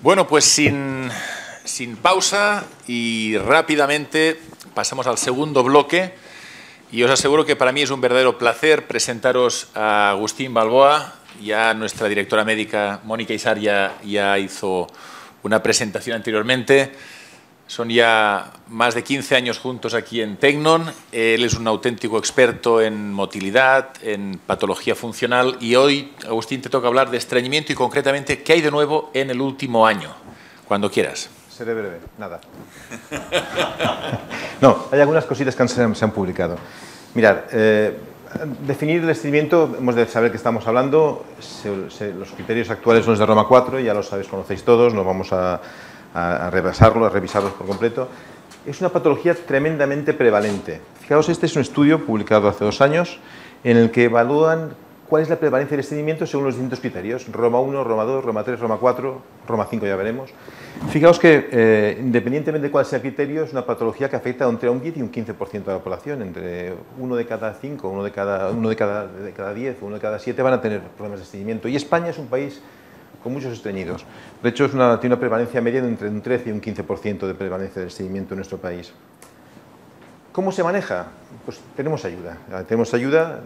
Bueno, pues sin pausa y rápidamente pasamos al segundo bloque y os aseguro que para mí es un verdadero placer presentaros a Agustín Balboa. Ya nuestra directora médica Mónica Isar ya hizo una presentación anteriormente. Son ya más de 15 años juntos aquí en Tecnon. Él es un auténtico experto en motilidad, en patología funcional y hoy, Agustín, te toca hablar de estreñimiento y concretamente qué hay de nuevo en el último año. Cuando quieras. Seré breve, nada. No, hay algunas cositas que se han publicado. Mirad, definir el estreñimiento, hemos de saber que estamos hablando. Los criterios actuales son los de Roma 4, ya lo sabéis, conocéis todos, no vamos a revisarlos por completo. Es una patología tremendamente prevalente. Fijaos, este es un estudio publicado hace 2 años en el que evalúan cuál es la prevalencia del estreñimiento según los distintos criterios. Roma 1, Roma 2, Roma 3, Roma 4, Roma 5 ya veremos. Fijaos que independientemente de cuál sea el criterio, es una patología que afecta entre un 10 y un 15% de la población. Entre 1 de cada 5, 1 de cada 10, 1 de cada 7 van a tener problemas de estreñimiento. Y España es un país con muchos estreñidos. De hecho, tiene una prevalencia media de entre un 13 y un 15% de prevalencia del estreñimiento en nuestro país. ¿Cómo se maneja? Pues tenemos ayuda. Tenemos ayuda.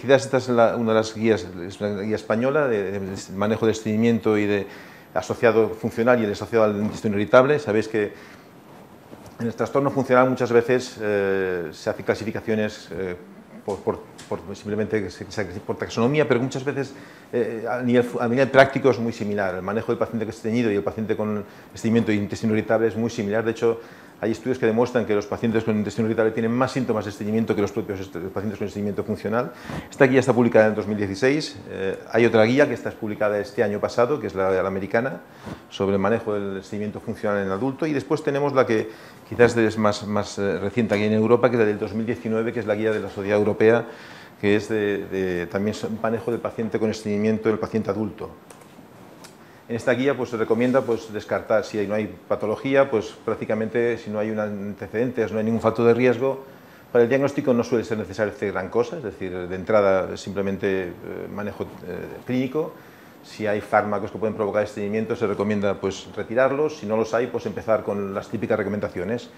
Quizás esta es una de las guías, es una guía española de manejo de estreñimiento y de asociado funcional y el asociado al intestino irritable. Sabéis que en el trastorno funcional muchas veces se hacen clasificaciones simplemente por taxonomía, pero muchas veces a nivel práctico es muy similar. El manejo del paciente que es estreñido y el paciente con estreñimiento y intestino irritable es muy similar. De hecho, hay estudios que demuestran que los pacientes con intestino irritable tienen más síntomas de estreñimiento que los propios pacientes con estreñimiento funcional. Esta guía está publicada en 2016. Hay otra guía que está publicada este año pasado, que es la americana, sobre el manejo del estreñimiento funcional en adulto. Y después tenemos la que quizás es más reciente aquí en Europa, que es la del 2019, que es la guía de la Sociedad Europea, que es también manejo del paciente con estreñimiento del paciente adulto. En esta guía pues, se recomienda descartar, si no hay patología, pues prácticamente si no hay antecedentes, no hay ningún factor de riesgo. Para el diagnóstico no suele ser necesario hacer gran cosa, es decir, de entrada simplemente manejo clínico. Si hay fármacos que pueden provocar estreñimiento, se recomienda pues, retirarlos. Si no los hay, pues empezar con las típicas recomendaciones: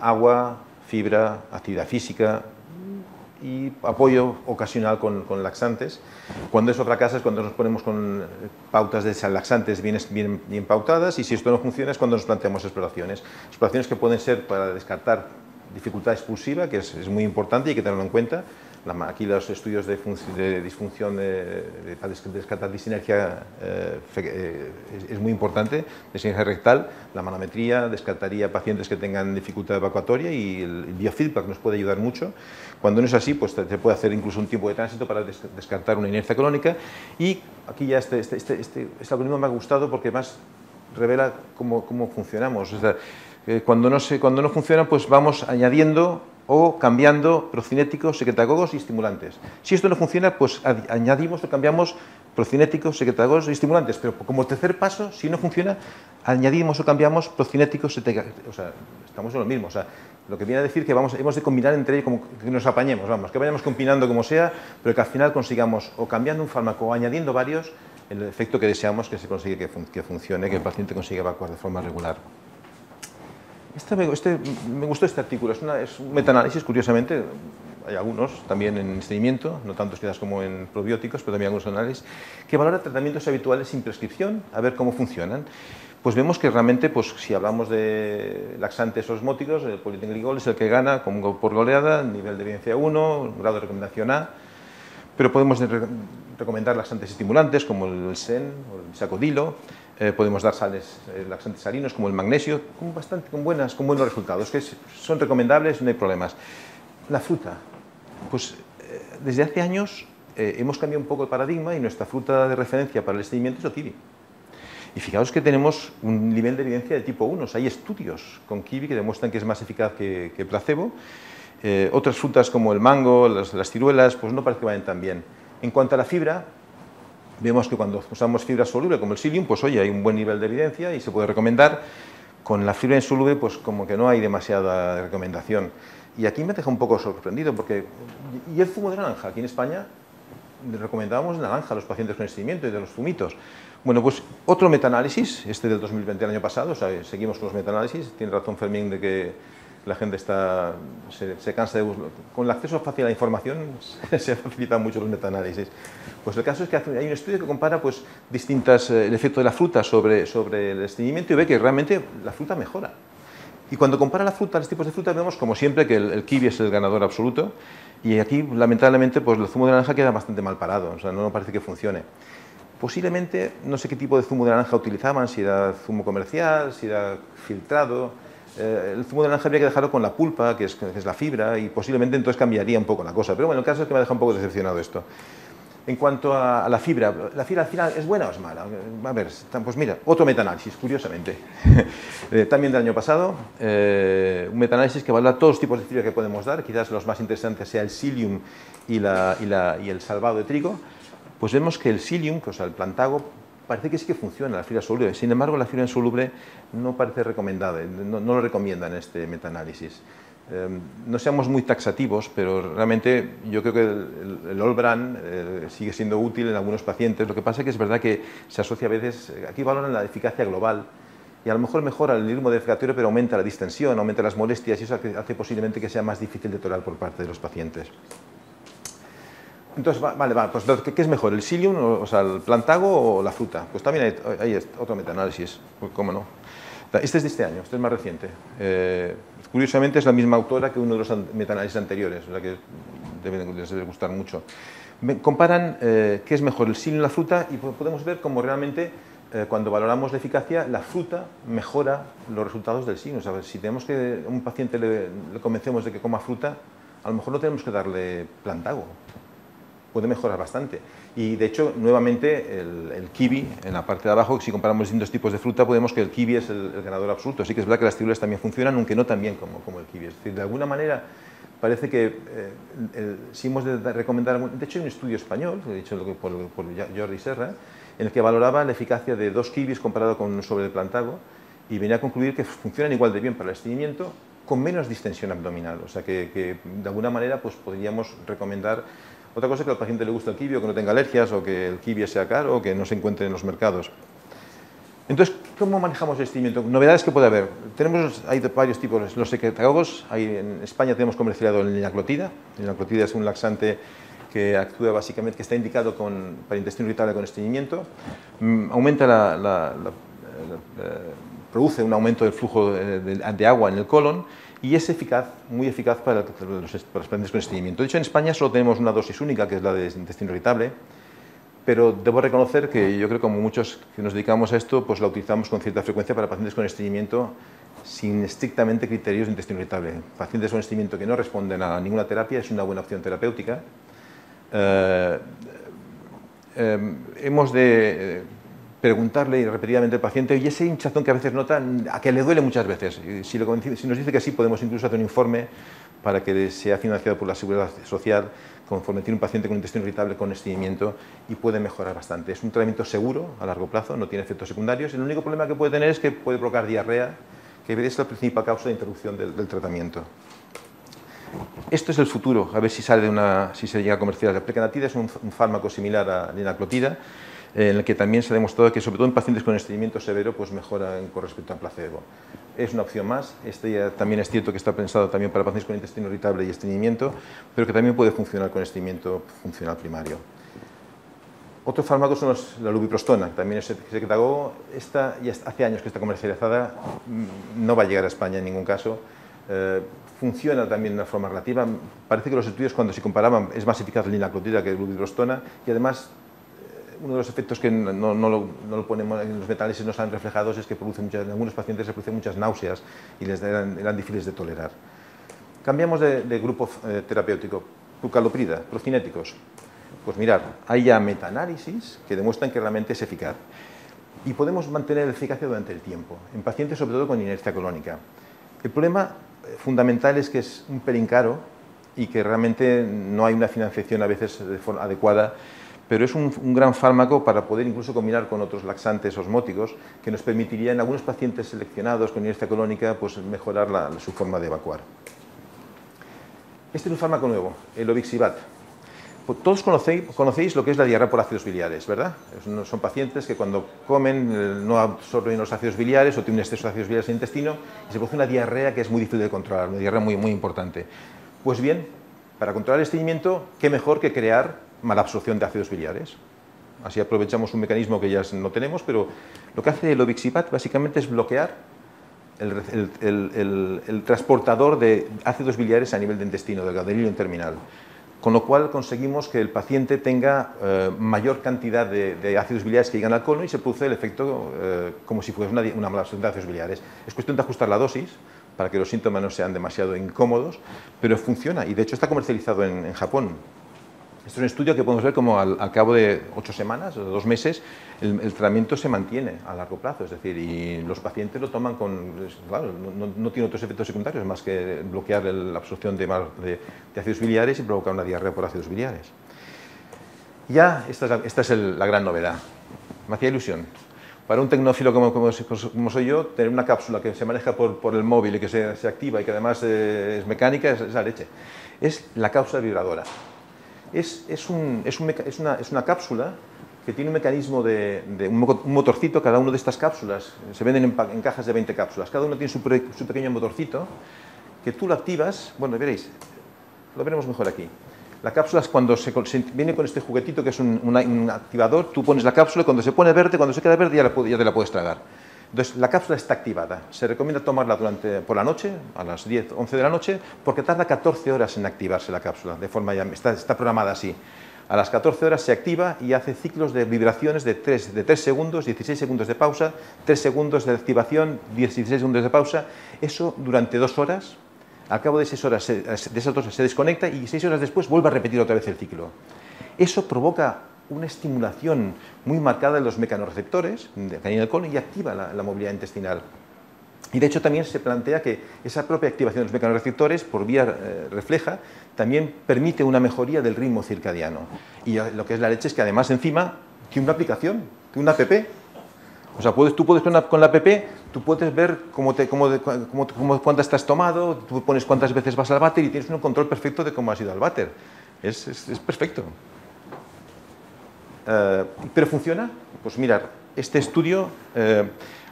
agua, fibra, actividad física y apoyo ocasional con laxantes. Cuando eso fracasa es cuando nos ponemos con pautas de laxantes bien pautadas, y si esto no funciona es cuando nos planteamos exploraciones. Exploraciones que pueden ser para descartar dificultad expulsiva, que es muy importante y hay que tenerlo en cuenta. Aquí los estudios de disfunción, para descartar disinergia es muy importante, disinergia rectal. La manometría descartaría pacientes que tengan dificultad evacuatoria y el biofeedback nos puede ayudar mucho. Cuando no es así, pues se puede hacer incluso un tiempo de tránsito para descartar una inercia colónica. Y aquí ya este algoritmo me ha gustado porque más revela cómo funcionamos. O sea, cuando no funciona, pues vamos añadiendo o cambiando procinéticos, secretagogos y estimulantes. Si esto no funciona, pues añadimos o cambiamos procinéticos, secretagogos y estimulantes. Pero como tercer paso, si no funciona, añadimos o cambiamos procinéticos, o sea, estamos en lo mismo. O sea, lo que viene a decir que hemos de combinar entre ellos, como que nos apañemos, que vayamos combinando como sea, pero que al final consigamos o cambiando un fármaco o añadiendo varios, el efecto que deseamos que se consigue que funcione, que el paciente consiga evacuar de forma regular. Me gustó este artículo, es un metaanálisis, curiosamente, hay algunos también en estreñimiento, no tantos quizás como en probióticos, pero también algunos análisis, que valora tratamientos habituales sin prescripción, a ver cómo funcionan. Pues vemos que realmente, pues, si hablamos de laxantes osmóticos, el polietilenglicol es el que gana por goleada, nivel de evidencia 1, grado de recomendación A, pero podemos recomendar laxantes estimulantes como el SEN o el bisacodilo. Podemos dar sales laxantes salinos como el magnesio, con buenos resultados, que son recomendables, no hay problemas. La fruta, pues desde hace años hemos cambiado un poco el paradigma y nuestra fruta de referencia para el estreñimiento es el kiwi. Y fijaos que tenemos un nivel de evidencia de tipo 1, o sea, hay estudios con kiwi que demuestran que es más eficaz que placebo. Otras frutas como el mango, las ciruelas, pues no parece que vayan tan bien. En cuanto a la fibra, vemos que cuando usamos fibra soluble como el psyllium, pues oye, hay un buen nivel de evidencia y se puede recomendar. Con la fibra insoluble, pues como que no hay demasiada recomendación. Y aquí me deja un poco sorprendido porque... ¿Y el zumo de naranja? Aquí en España recomendábamos naranja a los pacientes con estreñimiento y de los zumitos. Bueno, pues otro metaanálisis, este del 2020, el año pasado, o sea, seguimos con los metaanálisis. Tiene razón Fermín de que la gente se cansa de buscar. Con el acceso fácil a la información se facilitan mucho los metaanálisis. Pues el caso es que hay un estudio que compara pues, el efecto de la fruta sobre el estreñimiento y ve que realmente la fruta mejora. Y cuando compara la fruta, los tipos de fruta, vemos como siempre que el kiwi es el ganador absoluto y aquí lamentablemente pues, el zumo de naranja queda bastante mal parado, o sea, no parece que funcione. Posiblemente, no sé qué tipo de zumo de naranja utilizaban, si era zumo comercial, si era filtrado. El zumo de naranja habría que dejarlo con la pulpa, que es la fibra, y posiblemente entonces cambiaría un poco la cosa. Pero bueno, el caso es que me ha dejado un poco decepcionado esto. En cuanto a la fibra al final es buena o es mala? A ver, pues mira, otro metaanálisis, curiosamente. También del año pasado, un metaanálisis que valora todos los tipos de fibra que podemos dar, quizás los más interesantes sea el psyllium y el salvado de trigo. Pues vemos que el psyllium, o sea, el plantago, parece que sí que funciona, la fibra soluble. Sin embargo, la fibra insoluble no parece recomendada, no lo recomiendan en este metaanálisis. No seamos muy taxativos, pero realmente yo creo que el All-Bran sigue siendo útil en algunos pacientes. Lo que pasa es que es verdad que se asocia a veces, aquí valoran la eficacia global, y a lo mejor mejora el ritmo defecatorio, pero aumenta la distensión, aumenta las molestias, y eso hace posiblemente que sea más difícil de tolerar por parte de los pacientes. Entonces, pues ¿qué es mejor, el psyllium, o sea, el plantago o la fruta? Pues también hay otro metaanálisis, pues cómo no. Este es de este año, este es más reciente. Curiosamente es la misma autora que uno de los metaanálisis anteriores, o sea que les debe gustar mucho. Comparan qué es mejor, el psyllium o la fruta, y podemos ver cómo realmente cuando valoramos la eficacia, la fruta mejora los resultados del psyllium. O sea, si tenemos que a un paciente le convencemos de que coma fruta, a lo mejor no tenemos que darle plantago. Puede mejorar bastante. Y de hecho, nuevamente, el kiwi, en la parte de abajo, si comparamos distintos tipos de fruta, podemos que el kiwi es el ganador absoluto. Sí que es verdad que las ciruelas también funcionan, aunque no tan bien como el kiwi. Es decir, de alguna manera, parece que si hemos de recomendar... De hecho, hay un estudio español, hecho por Jordi Serra, en el que valoraba la eficacia de 2 kiwis comparado con sobre el plantago, y venía a concluir que funcionan igual de bien para el estreñimiento, con menos distensión abdominal. O sea que de alguna manera pues, podríamos recomendar. Otra cosa es que al paciente le gusta el kiwi o que no tenga alergias o que el kiwi sea caro o que no se encuentre en los mercados. Entonces, ¿cómo manejamos el estreñimiento? Novedades que puede haber. Hay varios tipos. Los secretagogos, en España tenemos comercializado el linaclotida. El linaclotida es un laxante que actúa básicamente, que está indicado para intestino irritable con estreñimiento. Produce un aumento del flujo de agua en el colon y es eficaz, muy eficaz para los pacientes con estreñimiento. De hecho, en España solo tenemos una dosis única, que es la de intestino irritable, pero debo reconocer que yo creo que como muchos que nos dedicamos a esto, pues la utilizamos con cierta frecuencia para pacientes con estreñimiento sin estrictamente criterios de intestino irritable. Pacientes con estreñimiento que no responden a ninguna terapia es una buena opción terapéutica. Hemos de preguntarle repetidamente al paciente, y ese hinchazón que a veces nota, a que le duele muchas veces. Si nos dice que sí, podemos incluso hacer un informe para que sea financiado por la Seguridad Social, conforme tiene un paciente con intestino irritable con estreñimiento, y puede mejorar bastante. Es un tratamiento seguro a largo plazo, no tiene efectos secundarios. El único problema que puede tener es que puede provocar diarrea, que es la principal causa de interrupción del tratamiento. Esto es el futuro, a ver si se llega a comercializar. La precanatida es un fármaco similar a la linaclotida, en el que también se ha demostrado que, sobre todo en pacientes con estreñimiento severo, pues mejora con respecto al placebo. Es una opción más. Este ya también es cierto que está pensado también para pacientes con intestino irritable y estreñimiento, pero que también puede funcionar con estreñimiento funcional primario. Otro fármaco son la lubiprostona, también es secretagogo. Esta ya hace años que está comercializada, no va a llegar a España en ningún caso. Funciona también de una forma relativa. Parece que los estudios, cuando se comparaban, es más eficaz la linaclotida que la lubiprostona, y además uno de los efectos que no lo ponemos en los metaanálisis no están reflejados es que en algunos pacientes se producen muchas náuseas y eran difíciles de tolerar. Cambiamos de grupo terapéutico. Prucaloprida, procinéticos. Pues mirad, hay ya metaanálisis que demuestran que realmente es eficaz. Y podemos mantener la eficacia durante el tiempo, en pacientes sobre todo con inercia colónica. El problema fundamental es que es un pelín caro y que realmente no hay una financiación a veces de forma adecuada, pero es un gran fármaco para poder incluso combinar con otros laxantes osmóticos que nos permitiría en algunos pacientes seleccionados con inercia colónica pues mejorar su forma de evacuar. Este es un fármaco nuevo, el Obixivat. Todos conocéis lo que es la diarrea por ácidos biliares, ¿verdad? Son pacientes que cuando comen no absorben los ácidos biliares o tienen un exceso de ácidos biliares en el intestino y se produce una diarrea que es muy difícil de controlar, una diarrea muy, muy importante. Pues bien, para controlar el estreñimiento, ¿qué mejor que crear mala absorción de ácidos biliares? Así aprovechamos un mecanismo que ya no tenemos, pero lo que hace el obixibat básicamente es bloquear el transportador de ácidos biliares a nivel de intestino, del ganglio terminal. Con lo cual conseguimos que el paciente tenga mayor cantidad de ácidos biliares que llegan al colon y se produce el efecto como si fuese una mala absorción de ácidos biliares. Es cuestión de ajustar la dosis para que los síntomas no sean demasiado incómodos, pero funciona y de hecho está comercializado en Japón. Esto es un estudio que podemos ver como al cabo de 8 semanas o 2 meses el tratamiento se mantiene a largo plazo, es decir, y los pacientes lo toman claro, no tiene otros efectos secundarios más que bloquear la absorción de ácidos biliares y provocar una diarrea por ácidos biliares. Ya, esta es la gran novedad. Me hacía ilusión. Para un tecnófilo como soy yo, tener una cápsula que se maneja por el móvil y que se activa y que además es mecánica es la leche. Es la cápsula vibradora. Es una cápsula que tiene un mecanismo de un motorcito. Cada una de estas cápsulas se venden en cajas de 20 cápsulas. Cada uno tiene su pequeño motorcito que tú lo activas. Bueno, veréis, lo veremos mejor aquí. La cápsula es cuando viene con este juguetito que es un activador. Tú pones la cápsula y cuando se pone verde, cuando se queda verde ya te la puedes tragar. Entonces, la cápsula está activada. Se recomienda tomarla por la noche, a las 10, 11 de la noche, porque tarda 14 horas en activarse la cápsula. De forma está programada así. A las 14 horas se activa y hace ciclos de vibraciones de 3 segundos, 16 segundos de pausa, 3 segundos de activación, 16 segundos de pausa. Eso durante 2 horas. Al cabo de 6 horas, de esas 2 horas se desconecta y 6 horas después vuelve a repetir otra vez el ciclo. Eso provoca una estimulación muy marcada de los mecanorreceptores en el colon y activa la movilidad intestinal. Y de hecho también se plantea que esa propia activación de los mecanorreceptores por vía refleja también permite una mejoría del ritmo circadiano. Y lo que es la leche es que además encima tiene una aplicación, tiene una app. O sea, tú puedes con la app, tú puedes ver cuántas te has tomado, tú pones cuántas veces vas al váter y tienes un control perfecto de cómo has ido al váter. Es perfecto. ¿Pero funciona? Pues mirad, este estudio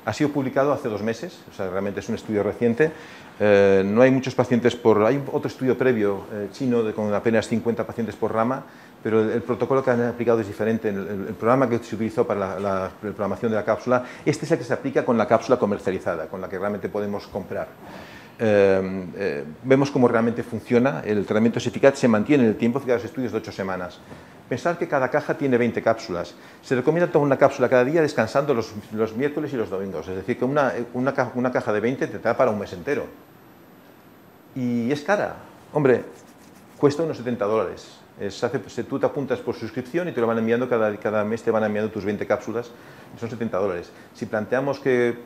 ha sido publicado hace 2 meses, o sea, realmente es un estudio reciente. No hay muchos pacientes hay otro estudio previo chino con apenas 50 pacientes por rama, pero el protocolo que han aplicado es diferente. El programa que se utilizó para la programación de la cápsula, este es el que se aplica con la cápsula comercializada, con la que realmente podemos comprar. Vemos cómo realmente funciona, el tratamiento es eficaz, se mantiene en el tiempo, fijaos, estudios de 8 semanas. Pensar que cada caja tiene 20 cápsulas. Se recomienda tomar una cápsula cada día descansando los miércoles y los domingos. Es decir, que una caja de 20 te da para un mes entero. Y es cara. Hombre, cuesta unos $70. Tú te apuntas por suscripción y te lo van enviando cada mes, te van enviando tus 20 cápsulas. Y son $70. Si planteamos que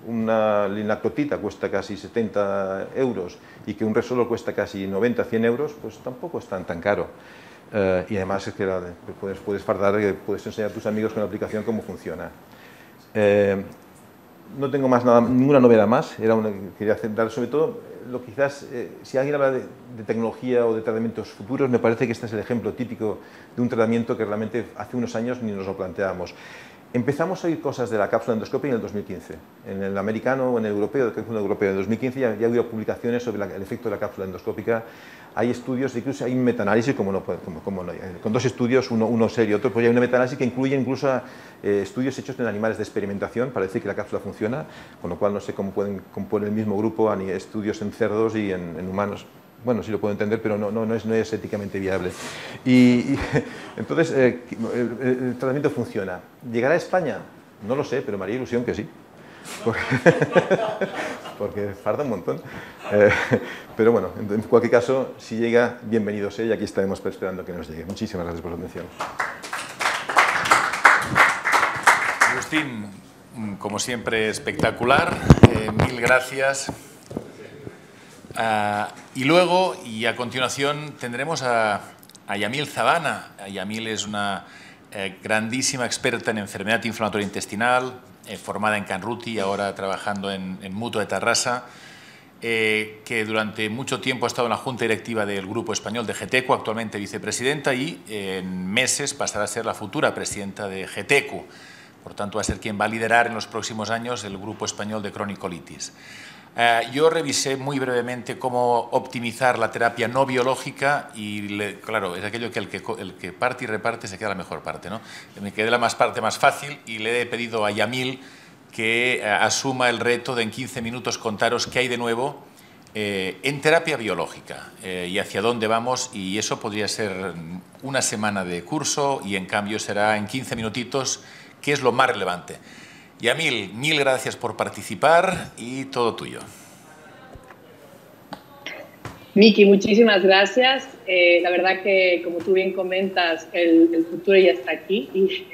una linaclotida cuesta casi 70 euros y que un Resolor cuesta casi 90, 100 euros, pues tampoco es tan caro. Y además es que puedes fardar, puedes enseñar a tus amigos con la aplicación cómo funciona. No tengo ninguna novedad más. Quería dar sobre todo, quizás, si alguien habla de tecnología o de tratamientos futuros, me parece que este es el ejemplo típico de un tratamiento que realmente hace unos años ni nos lo planteábamos. Empezamos a oír cosas de la cápsula endoscópica en el 2015. En el americano o en el europeo, que es un europeo de 2015, ya había publicaciones sobre el efecto de la cápsula endoscópica. Hay estudios, incluso hay un metaanálisis, con 2 estudios, uno serio y otro, pues hay un metaanálisis que incluye incluso estudios hechos en animales de experimentación para decir que la cápsula funciona, con lo cual no sé cómo pueden componer el mismo grupo estudios en cerdos y en humanos. Bueno, sí lo puedo entender, pero no es éticamente viable. Entonces, el tratamiento funciona. ¿Llegará a España? No lo sé, pero me haría ilusión que sí. Porque farda un montón. Pero bueno, en cualquier caso, si llega, bienvenido sea y aquí estaremos esperando que nos llegue. Muchísimas gracias por su atención. Agustín, como siempre, espectacular. Mil gracias. Y luego, y a continuación, tendremos a Yamil Zabana. Yamil es una grandísima experta en enfermedad inflamatoria intestinal, formada en Can Ruti y ahora trabajando en Mutua de Tarrasa. que durante mucho tiempo ha estado en la Junta Directiva del Grupo Español de GETECO, actualmente vicepresidenta, y en meses pasará a ser la futura presidenta de GETECO. Por tanto, va a ser quien va a liderar en los próximos años el Grupo Español de Cronicolitis. Yo revisé muy brevemente cómo optimizar la terapia no biológica y, claro, es aquello que el que parte y reparte se queda la mejor parte, ¿no? Me quedé la parte más fácil y le he pedido a Yamil que asuma el reto de en 15 minutos contaros qué hay de nuevo en terapia biológica y hacia dónde vamos, y eso podría ser una semana de curso y en cambio será en 15 minutitos qué es lo más relevante. Yamil, mil gracias por participar y todo tuyo. Miki, muchísimas gracias. La verdad que, como tú bien comentas, el futuro ya está aquí y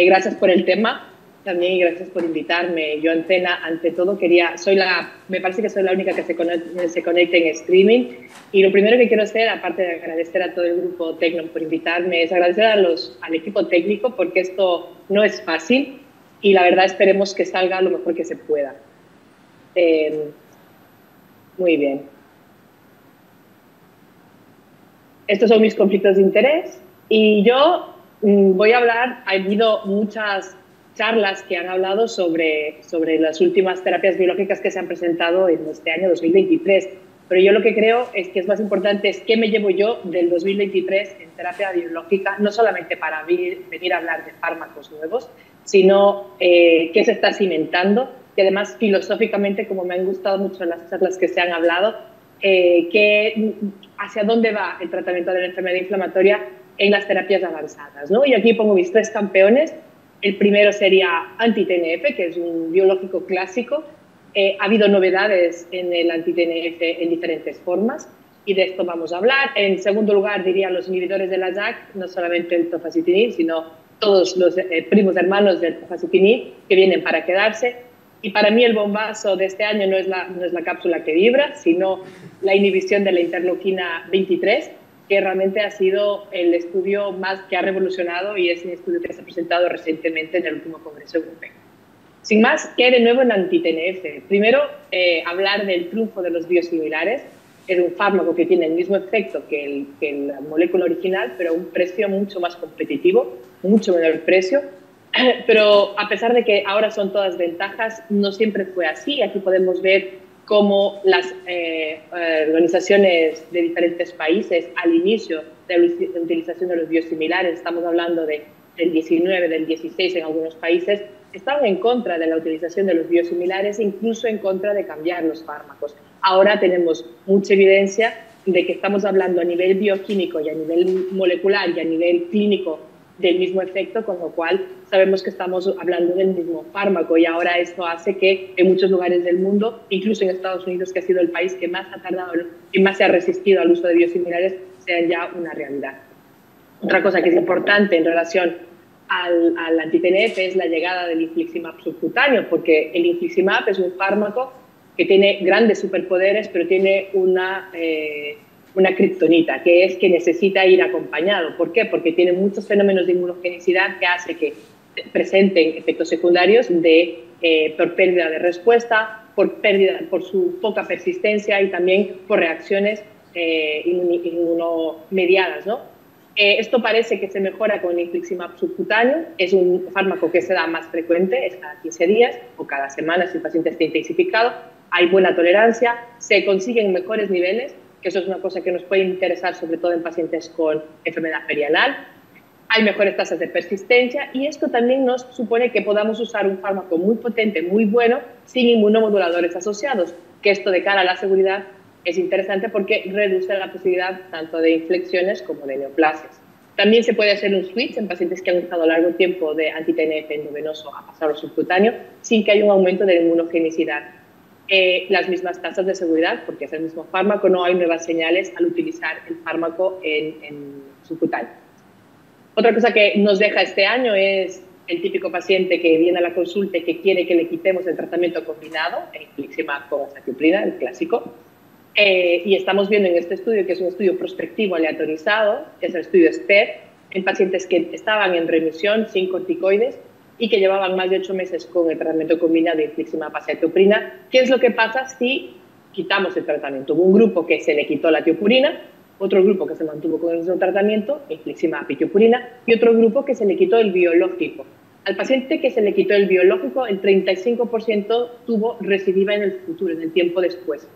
gracias por el tema. También gracias por invitarme. Yo, ante todo, me parece que soy la única que se conecta en streaming. Y lo primero que quiero hacer, aparte de agradecer a todo el grupo Tecno por invitarme, es agradecer al equipo técnico, porque esto no es fácil y la verdad esperemos que salga lo mejor que se pueda. Muy bien. Estos son mis conflictos de interés y yo voy a hablar. Ha habido muchas charlas que han hablado sobre las últimas terapias biológicas que se han presentado en este año 2023, pero yo lo que creo es que es más importante es qué me llevo yo del 2023 en terapia biológica, no solamente para venir a hablar de fármacos nuevos, sino qué se está cimentando, y además filosóficamente, como me han gustado mucho las charlas que se han hablado, hacia dónde va el tratamiento de la enfermedad inflamatoria en las terapias avanzadas, ¿no? Y aquí pongo mis tres campeones. El primero sería anti-TNF, que es un biológico clásico. Ha habido novedades en el anti-TNF en diferentes formas y de esto vamos a hablar. En segundo lugar, diría los inhibidores de la JAK, no solamente el tofacitinib, sino todos los primos hermanos del tofacitinib que vienen para quedarse. Y para mí el bombazo de este año no es la cápsula que vibra, sino la inhibición de la interleuquina 23, que realmente ha sido el estudio más que ha revolucionado y es un estudio que se ha presentado recientemente en el último Congreso Europeo. Sin más, ¿qué hay de nuevo en anti-TNF? Primero, hablar del triunfo de los biosimilares. Es un fármaco que tiene el mismo efecto que la molécula original, pero a un precio mucho más competitivo, mucho menor precio. Pero a pesar de que ahora son todas ventajas, no siempre fue así. Aquí podemos ver cómo las organizaciones de diferentes países al inicio de la utilización de los biosimilares, estamos hablando del 19, del 16 en algunos países, estaban en contra de la utilización de los biosimilares, incluso en contra de cambiar los fármacos. Ahora tenemos mucha evidencia de que estamos hablando a nivel bioquímico y a nivel molecular y a nivel clínico del mismo efecto, con lo cual sabemos que estamos hablando del mismo fármaco y ahora esto hace que en muchos lugares del mundo, incluso en Estados Unidos, que ha sido el país que más ha tardado y más se ha resistido al uso de biosimilares, sean ya una realidad. Otra cosa que es importante en relación al anti-TNF es la llegada del infliximab subcutáneo, porque el infliximab es un fármaco que tiene grandes superpoderes, pero tiene una kriptonita, que es que necesita ir acompañado. ¿Por qué? Porque tiene muchos fenómenos de inmunogenicidad que hace que presenten efectos secundarios por pérdida de respuesta, por su poca persistencia y también por reacciones inmunomediadas, ¿no? Esto parece que se mejora con el infliximab subcutáneo. Es un fármaco que se da más frecuente, es cada 15 días o cada semana si el paciente está intensificado. Hay buena tolerancia, se consiguen mejores niveles, que eso es una cosa que nos puede interesar sobre todo en pacientes con enfermedad perianal. Hay mejores tasas de persistencia y esto también nos supone que podamos usar un fármaco muy potente, muy bueno, sin inmunomoduladores asociados, que esto de cara a la seguridad es interesante porque reduce la posibilidad tanto de inflexiones como de neoplasias. También se puede hacer un switch en pacientes que han usado largo tiempo de anti-TNF endovenoso a pasar al subcutáneo sin que haya un aumento de inmunogenicidad. Las mismas tasas de seguridad, porque es el mismo fármaco, no hay nuevas señales al utilizar el fármaco en subcutáneo. Otra cosa que nos deja este año es el típico paciente que viene a la consulta y que quiere que le quitemos el tratamiento combinado, el infliximab con azacitidina, el clásico. Y estamos viendo en este estudio, que es un estudio prospectivo aleatorizado, que es el estudio SPER, en pacientes que estaban en remisión sin corticoides y que llevaban más de 8 meses con el tratamiento combinado de infliximab azacitidina. ¿Qué es lo que pasa si quitamos el tratamiento. Hubo un grupo que se le quitó la tiopurina, otro grupo que se mantuvo con el mismo tratamiento, infliximab y tiopurina, y otro grupo que se le quitó el biológico. Al paciente que se le quitó el biológico, el 35% tuvo recidiva en el futuro, en el tiempo después.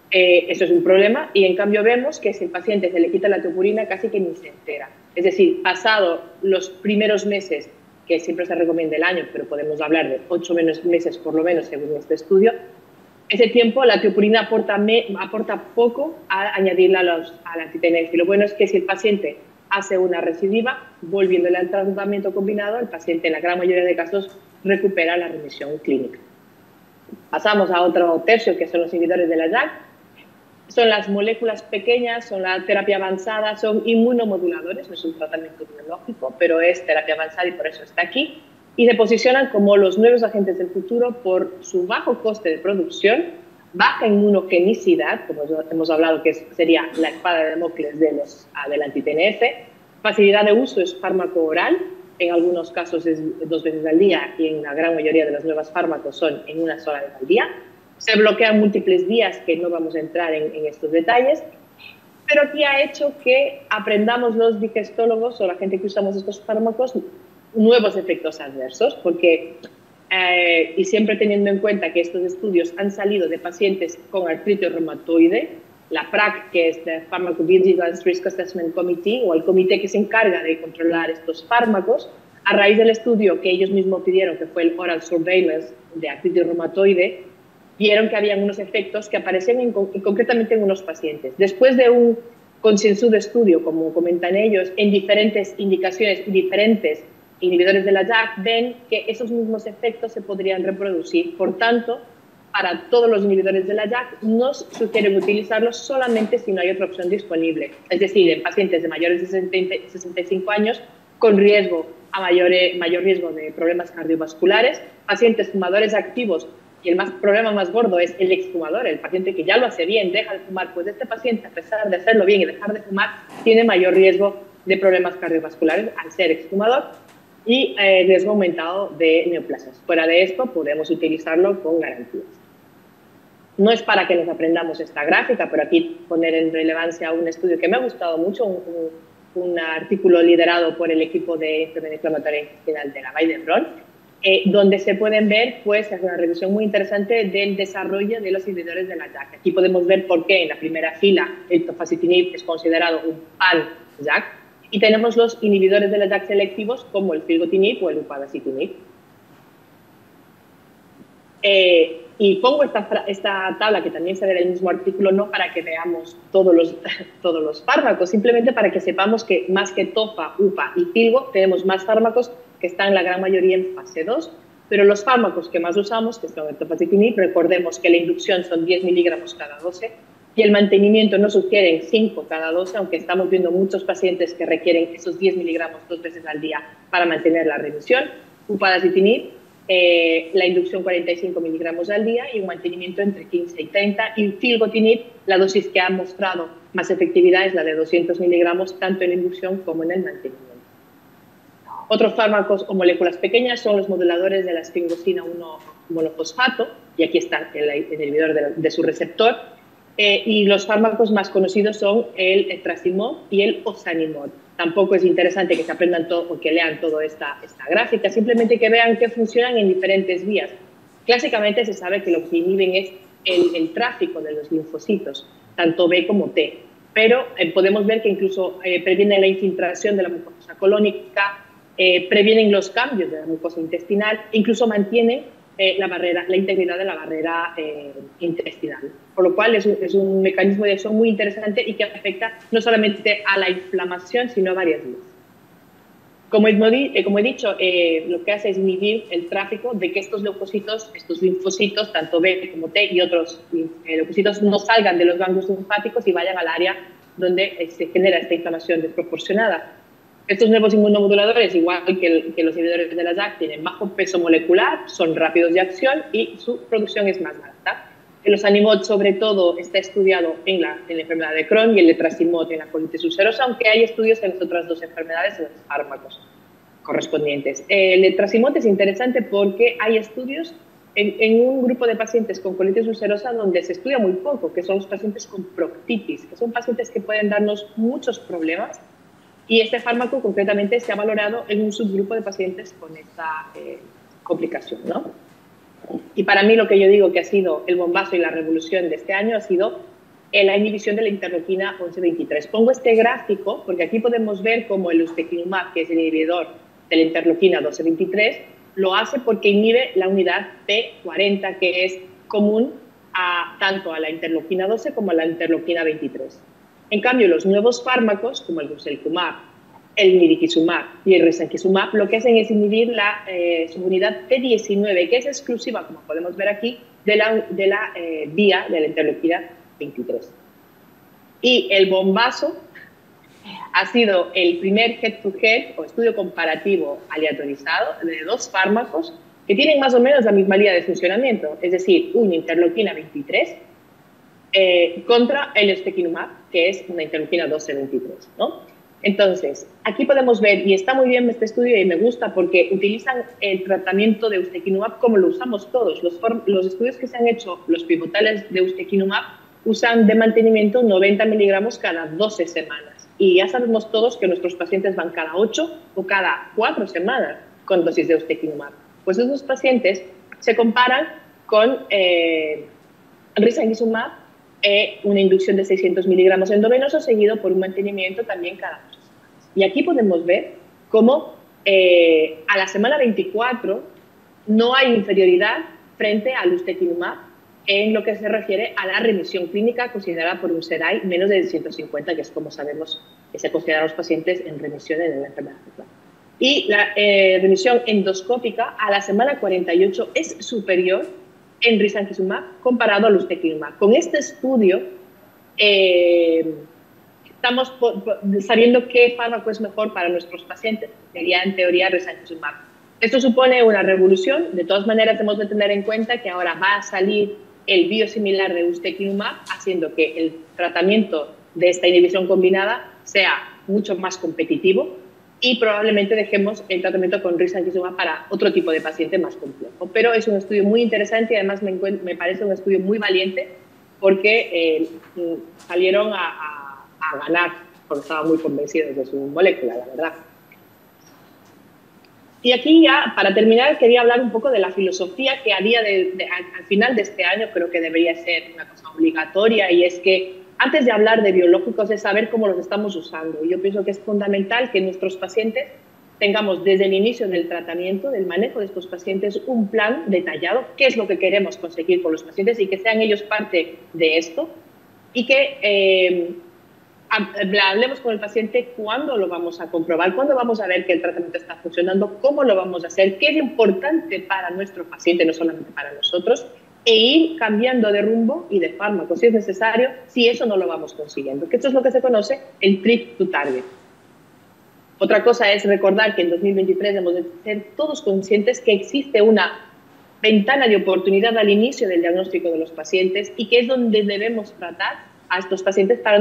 Eso es un problema, y en cambio vemos que si el paciente se le quita la tiopurina, casi que ni se entera. Es decir, pasado los primeros meses, que siempre se recomienda el año, pero podemos hablar de 8 meses por lo menos según este estudio, ese tiempo la tiopurina aporta poco a añadirla al anti-TNF. Y lo bueno es que si el paciente hace una recidiva, volviéndole al tratamiento combinado, el paciente en la gran mayoría de casos recupera la remisión clínica. Pasamos a otro tercio, que son los inhibidores de la JAK. Son las moléculas pequeñas, son la terapia avanzada, son inmunomoduladores, no es un tratamiento biológico, pero es terapia avanzada y por eso está aquí. Y se posicionan como los nuevos agentes del futuro por su bajo coste de producción, baja inmunogenicidad, como hemos hablado que sería la espada de Damocles del anti-TNF, facilidad de uso, es fármaco oral, en algunos casos es 2 veces al día y en la gran mayoría de los nuevos fármacos son en una sola vez al día. Se bloquean múltiples vías, que no vamos a entrar en estos detalles, pero aquí ha hecho que aprendamos los digestólogos o la gente que usamos estos fármacos nuevos efectos adversos, porque, y siempre teniendo en cuenta que estos estudios han salido de pacientes con artritis reumatoide, la PRAC, que es the Pharmacovigilance Risk Assessment Committee, o el comité que se encarga de controlar estos fármacos, a raíz del estudio que ellos mismos pidieron, que fue el Oral Surveillance de artritis reumatoide, vieron que habían unos efectos que aparecían concretamente en unos pacientes. Después de un concienzudo estudio, como comentan ellos, en diferentes indicaciones y diferentes inhibidores de la JAK, ven que esos mismos efectos se podrían reproducir. Por tanto, para todos los inhibidores de la JAK, nos sugieren utilizarlos solamente si no hay otra opción disponible. Es decir, en pacientes de mayores de 65 años, con riesgo mayor riesgo de problemas cardiovasculares, pacientes fumadores activos, y el problema más gordo es el exfumador, el paciente que ya lo hace bien, deja de fumar. Pues este paciente, a pesar de hacerlo bien y dejar de fumar, tiene mayor riesgo de problemas cardiovasculares al ser exfumador y riesgo aumentado de neoplasias. Fuera de esto, podemos utilizarlo con garantías. No es para que nos aprendamos esta gráfica, pero aquí poner en relevancia un estudio que me ha gustado mucho, un artículo liderado por el equipo de enfermedad inflamatoria intestinal de la Vall d'Hebron, donde se pueden ver, pues, es una revisión muy interesante del desarrollo de los inhibidores de la JAK. Aquí podemos ver por qué en la primera fila el tofacitinib es considerado un pan-JAK, y tenemos los inhibidores de la JAK selectivos como el filgotinib o el upadacitinib. Y pongo esta tabla, que también se ve en el mismo artículo, no para que veamos todos los fármacos, simplemente para que sepamos que más que tofa, upa y filgo, tenemos más fármacos que están la gran mayoría en fase 2, pero los fármacos que más usamos, que son el tofacitinib, recordemos que la inducción son 10 miligramos cada 12 y el mantenimiento nos sugieren 5 cada 12, aunque estamos viendo muchos pacientes que requieren esos 10 miligramos 2 veces al día para mantener la remisión. Upadacitinib, la inducción 45 miligramos al día y un mantenimiento entre 15 y 30, y filgotinib, la dosis que ha mostrado más efectividad es la de 200 miligramos, tanto en la inducción como en el mantenimiento. Otros fármacos o moléculas pequeñas son los moduladores de la esfingosina 1 monofosfato, y aquí está el inhibidor de su receptor, y los fármacos más conocidos son el etrasimod y el ozanimod. Tampoco es interesante que se aprendan todo o que lean toda esta gráfica, simplemente que vean que funcionan en diferentes vías. Clásicamente se sabe que lo que inhiben es el tráfico de los linfocitos, tanto B como T, pero podemos ver que incluso previenen la infiltración de la mucosa colónica, previenen los cambios de la mucosa intestinal, incluso mantienen la integridad de la barrera intestinal. Por lo cual es un mecanismo de acción muy interesante y que afecta no solamente a la inflamación, sino a varias vías. Como he dicho, lo que hace es inhibir el tráfico de que estos leucocitos, estos linfocitos, tanto B como T y otros leucocitos, no salgan de los ganglios linfáticos y vayan al área donde se genera esta inflamación desproporcionada. Estos nuevos inmunomoduladores, igual que los inhibidores de la JAK, tienen bajo peso molecular, son rápidos de acción y su producción es más barata. El ozanimod, sobre todo, está estudiado en la enfermedad de Crohn y el etrasimod en la colitis ulcerosa, aunque hay estudios en las otras dos enfermedades en los fármacos correspondientes. El etrasimod es interesante porque hay estudios en un grupo de pacientes con colitis ulcerosa donde se estudia muy poco, que son los pacientes con proctitis, que son pacientes que pueden darnos muchos problemas, y este fármaco concretamente se ha valorado en un subgrupo de pacientes con esta complicación, ¿no? Y para mí lo que yo digo que ha sido el bombazo y la revolución de este año ha sido la inhibición de la interleuquina 11-23. Pongo este gráfico porque aquí podemos ver cómo el ustekinumab, que es el inhibidor de la interleuquina 12-23, lo hace porque inhibe la unidad P40, que es común tanto a la interleuquina 12 como a la interleuquina 23. En cambio, los nuevos fármacos, como el guselkumab, el mirikizumab y el risankizumab, lo que hacen es inhibir la subunidad P19, que es exclusiva, como podemos ver aquí, de la vía de la interleuquina 23. Y el bombazo ha sido el primer head-to-head o estudio comparativo aleatorizado de dos fármacos que tienen más o menos la misma línea de funcionamiento, es decir, una interleuquina 23 contra el ustekinumab, que es una interleuquina 12-23, ¿no? Entonces, aquí podemos ver, y está muy bien este estudio y me gusta porque utilizan el tratamiento de ustekinumab como lo usamos todos. Los estudios que se han hecho, los pivotales de ustekinumab, usan de mantenimiento 90 miligramos cada 12 semanas. Y ya sabemos todos que nuestros pacientes van cada 8 o cada 4 semanas con dosis de ustekinumab. Pues esos pacientes se comparan con risankizumab, una inducción de 600 miligramos endovenoso seguido por un mantenimiento también cada 2 semanas. Y aquí podemos ver cómo a la semana 24 no hay inferioridad frente al ustekinumab en lo que se refiere a la remisión clínica considerada por un SEDAI menos de 150, que es como sabemos que se consideran los pacientes en remisión en la enfermedad. Y la remisión endoscópica a la semana 48 es superior en risankizumab comparado al ustekinumab. Con este estudio estamos sabiendo qué fármaco es mejor para nuestros pacientes. Sería en teoría risankizumab. Esto supone una revolución. De todas maneras, hemos de tener en cuenta que ahora va a salir el biosimilar de ustekinumab, haciendo que el tratamiento de esta inhibición combinada sea mucho más competitivo y probablemente dejemos el tratamiento con risankizumab para otro tipo de paciente más complejo. Pero es un estudio muy interesante y además me parece un estudio muy valiente porque salieron a ganar porque estaban muy convencidos de su molécula, la verdad. Y aquí ya, para terminar, quería hablar un poco de la filosofía que a día al final de este año creo que debería ser una cosa obligatoria, y es que antes de hablar de biológicos es saber cómo los estamos usando. Y yo pienso que es fundamental que nuestros pacientes tengamos desde el inicio del tratamiento, del manejo de estos pacientes, un plan detallado, qué es lo que queremos conseguir con los pacientes y que sean ellos parte de esto y que hablemos con el paciente cuándo lo vamos a comprobar, cuándo vamos a ver que el tratamiento está funcionando, cómo lo vamos a hacer, qué es importante para nuestro paciente, no solamente para nosotros, e ir cambiando de rumbo y de fármaco si es necesario, si eso no lo vamos consiguiendo. Que esto es lo que se conoce el trip to target. Otra cosa es recordar que en 2023 debemos de ser todos conscientes que existe una ventana de oportunidad al inicio del diagnóstico de los pacientes y que es donde debemos tratar a estos pacientes para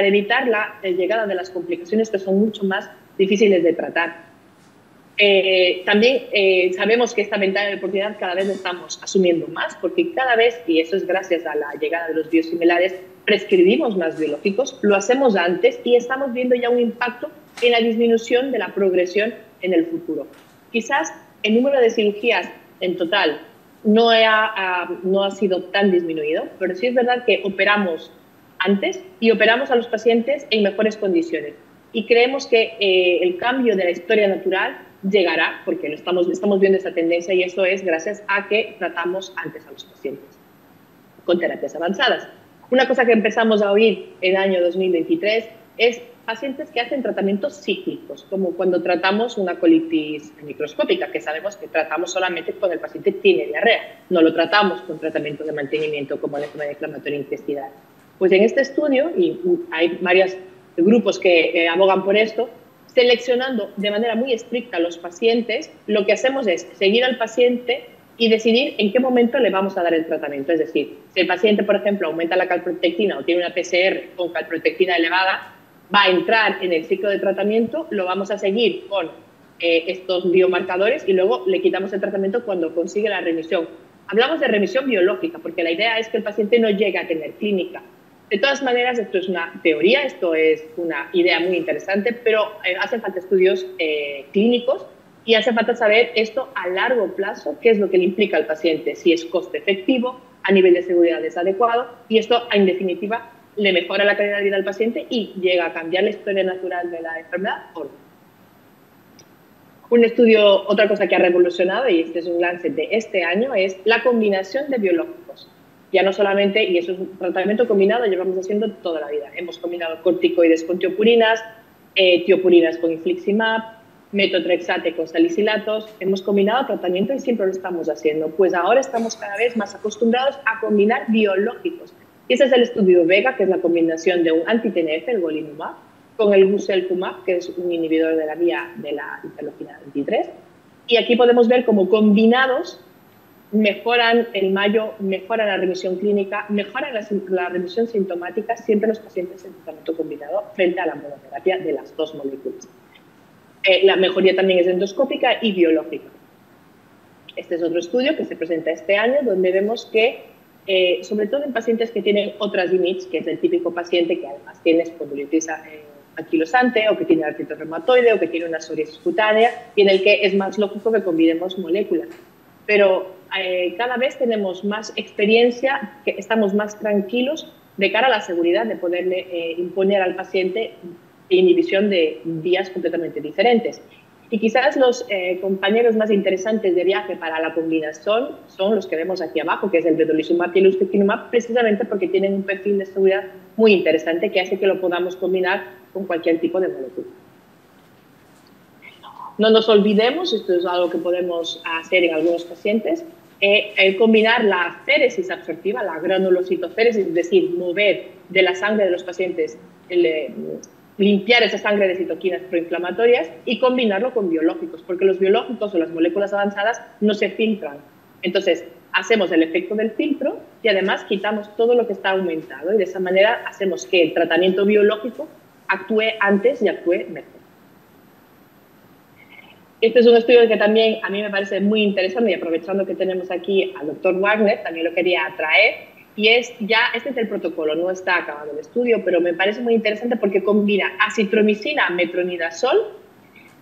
evitar la llegada de las complicaciones que son mucho más difíciles de tratar. También sabemos que esta ventana de oportunidad cada vez la estamos asumiendo más porque cada vez, y eso es gracias a la llegada de los biosimilares, prescribimos más biológicos, lo hacemos antes y estamos viendo ya un impacto en la disminución de la progresión en el futuro. Quizás el número de cirugías en total no ha sido tan disminuido, pero sí es verdad que operamos antes y operamos a los pacientes en mejores condiciones. Y creemos que el cambio de la historia natural llegará, porque estamos viendo esta tendencia, y eso es gracias a que tratamos antes a los pacientes con terapias avanzadas. Una cosa que empezamos a oír en el año 2023 es pacientes que hacen tratamientos cíclicos, como cuando tratamos una colitis microscópica, que sabemos que tratamos solamente cuando el paciente tiene diarrea, no lo tratamos con tratamientos de mantenimiento como la enfermedad inflamatoria intestinal. Pues en este estudio, y hay varios grupos que abogan por esto, seleccionando de manera muy estricta a los pacientes, lo que hacemos es seguir al paciente y decidir en qué momento le vamos a dar el tratamiento. Es decir, si el paciente, por ejemplo, aumenta la calprotectina o tiene una PCR con calprotectina elevada, va a entrar en el ciclo de tratamiento, lo vamos a seguir con estos biomarcadores y luego le quitamos el tratamiento cuando consigue la remisión. hablamos de remisión biológica, porque la idea es que el paciente no llegue a tener clínica. De todas maneras, esto es una teoría, esto es una idea muy interesante, pero hacen falta estudios clínicos y hace falta saber esto a largo plazo, qué es lo que le implica al paciente, si es coste efectivo, a nivel de seguridad es adecuado, y esto, en definitiva, le mejora la calidad de vida al paciente y llega a cambiar la historia natural de la enfermedad o no. Un estudio, otra cosa que ha revolucionado, y este es un Lancet de este año, es la combinación de biológicos. Ya no solamente, y eso es un tratamiento combinado, llevamos haciendo toda la vida. Hemos combinado corticoides con tiopurinas, tiopurinas con infliximab, metotrexate con salicilatos. Hemos combinado tratamiento y siempre lo estamos haciendo. Pues ahora estamos cada vez más acostumbrados a combinar biológicos. Y ese es el estudio VEGA, que es la combinación de un anti-TNF, el golimumab, con el guselkumab, que es un inhibidor de la vía de la interleucina 23. Y aquí podemos ver cómo combinados mejoran el mayo, mejoran la remisión clínica, mejoran la remisión sintomática siempre en los pacientes en tratamiento combinado frente a la monoterapia de las dos moléculas. La mejoría también es endoscópica y biológica. Este es otro estudio que se presenta este año, donde vemos que, sobre todo en pacientes que tienen otras IMIDs, que es el típico paciente que además tiene espondilitis anquilosante, o que tiene artritis reumatoide, o que tiene una psoriasis cutánea, y en el que es más lógico que combinemos moléculas. Pero cada vez tenemos más experiencia, que estamos más tranquilos de cara a la seguridad de poderle imponer al paciente inhibición de vías completamente diferentes. Y quizás los compañeros más interesantes de viaje para la combinación son los que vemos aquí abajo, que es el vedolizumab y el ustekinumab, precisamente porque tienen un perfil de seguridad muy interesante que hace que lo podamos combinar con cualquier tipo de molécula. No nos olvidemos, esto es algo que podemos hacer en algunos pacientes, combinar la féresis absortiva, la granulocitoféresis, es decir, mover de la sangre de los pacientes, limpiar esa sangre de citoquinas proinflamatorias y combinarlo con biológicos, porque los biológicos o las moléculas avanzadas no se filtran. Entonces, hacemos el efecto del filtro y además quitamos todo lo que está aumentado y de esa manera hacemos que el tratamiento biológico actúe antes y actúe mejor. Este es un estudio que también a mí me parece muy interesante y aprovechando que tenemos aquí al doctor Wagner, también lo quería traer. Y este es el protocolo, no está acabado el estudio, pero me parece muy interesante porque combina acitromicina, metronidazol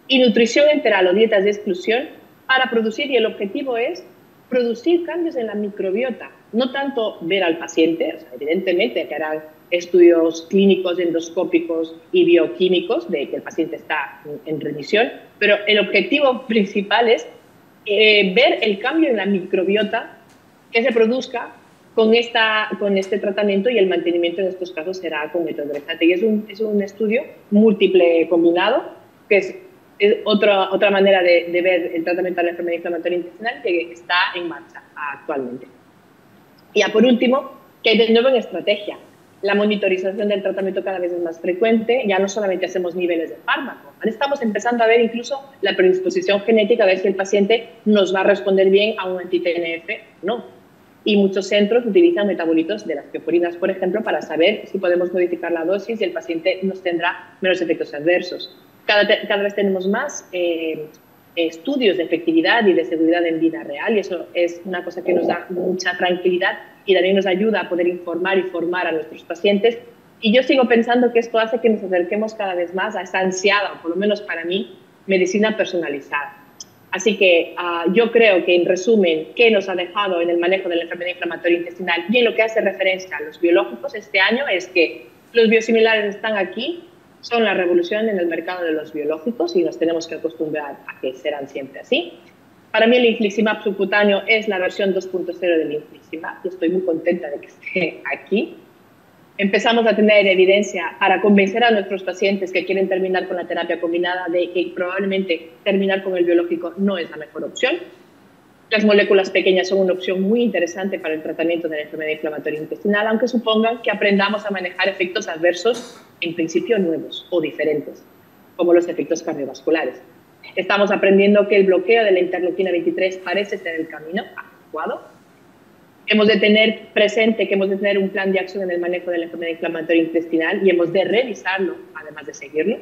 y nutrición enteral o dietas de exclusión para producir, y el objetivo es producir cambios en la microbiota, no tanto ver al paciente, o sea, evidentemente que harán estudios clínicos, endoscópicos y bioquímicos de que el paciente está en remisión, pero el objetivo principal es ver el cambio en la microbiota que se produzca con este tratamiento, y el mantenimiento en estos casos será con metotrexate. Y es un estudio múltiple combinado, que es otra manera de ver el tratamiento de la enfermedad inflamatoria intestinal que está en marcha actualmente. Y ya por último, que hay de nuevo en estrategia. La monitorización del tratamiento cada vez es más frecuente, ya no solamente hacemos niveles de fármaco, ahora estamos empezando a ver incluso la predisposición genética, a ver si el paciente nos va a responder bien a un anti-TNF o no. Y muchos centros utilizan metabolitos de las tiopurinas, por ejemplo, para saber si podemos modificar la dosis y el paciente nos tendrá menos efectos adversos. Cada vez tenemos más estudios de efectividad y de seguridad en vida real, y eso es una cosa que nos da mucha tranquilidad y también nos ayuda a poder informar y formar a nuestros pacientes. Y yo sigo pensando que esto hace que nos acerquemos cada vez más a esa ansiada, o por lo menos para mí, medicina personalizada. Así que yo creo que, en resumen, ¿qué nos ha dejado en el manejo de la enfermedad inflamatoria intestinal y en lo que hace referencia a los biológicos este año? Es que los biosimilares están aquí, son la revolución en el mercado de los biológicos y nos tenemos que acostumbrar a que serán siempre así. Para mí el infliximab subcutáneo es la versión 2.0 del infliximab y estoy muy contenta de que esté aquí. Empezamos a tener evidencia para convencer a nuestros pacientes que quieren terminar con la terapia combinada de que probablemente terminar con el biológico no es la mejor opción. Las moléculas pequeñas son una opción muy interesante para el tratamiento de la enfermedad inflamatoria intestinal, aunque supongan que aprendamos a manejar efectos adversos en principio nuevos o diferentes, como los efectos cardiovasculares. Estamos aprendiendo que el bloqueo de la interleucina 23 parece ser el camino adecuado. Hemos de tener presente que hemos de tener un plan de acción en el manejo de la enfermedad inflamatoria intestinal y hemos de revisarlo, además de seguirlo.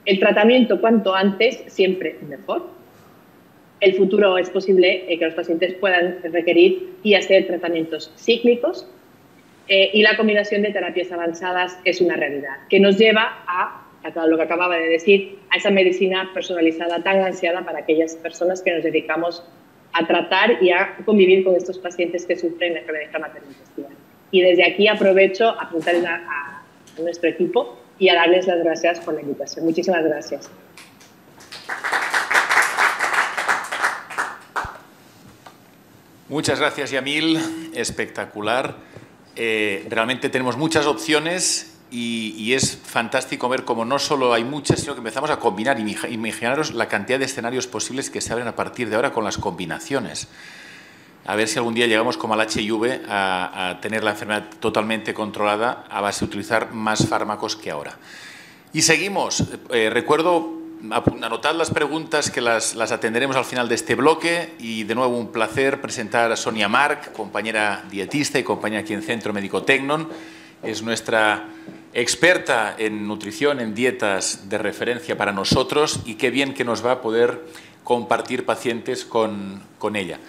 El tratamiento cuanto antes, siempre mejor. el futuro es posible que los pacientes puedan requerir y hacer tratamientos cíclicos, y la combinación de terapias avanzadas es una realidad, que nos lleva a lo que acababa de decir, a esa medicina personalizada tan ansiada para aquellas personas que nos dedicamos a tratar y a convivir con estos pacientes que sufren la enfermedad inflamatoria intestinal. Y desde aquí aprovecho a preguntarle a nuestro equipo y a darles las gracias por la invitación. Muchísimas gracias. Muchas gracias, Yamil. Espectacular. Realmente tenemos muchas opciones y es fantástico ver cómo no solo hay muchas, sino que empezamos a combinar. Imaginaros la cantidad de escenarios posibles que se abren a partir de ahora con las combinaciones. A ver si algún día llegamos como al HIV a tener la enfermedad totalmente controlada a base de utilizar más fármacos que ahora. Y seguimos. Recuerdo, anotad las preguntas que las atenderemos al final de este bloque y de nuevo un placer presentar a Sonia March, compañera dietista y compañera aquí en Centro Médico Tecnon. Es nuestra experta en nutrición, en dietas de referencia para nosotros y qué bien que nos va a poder compartir pacientes con ella.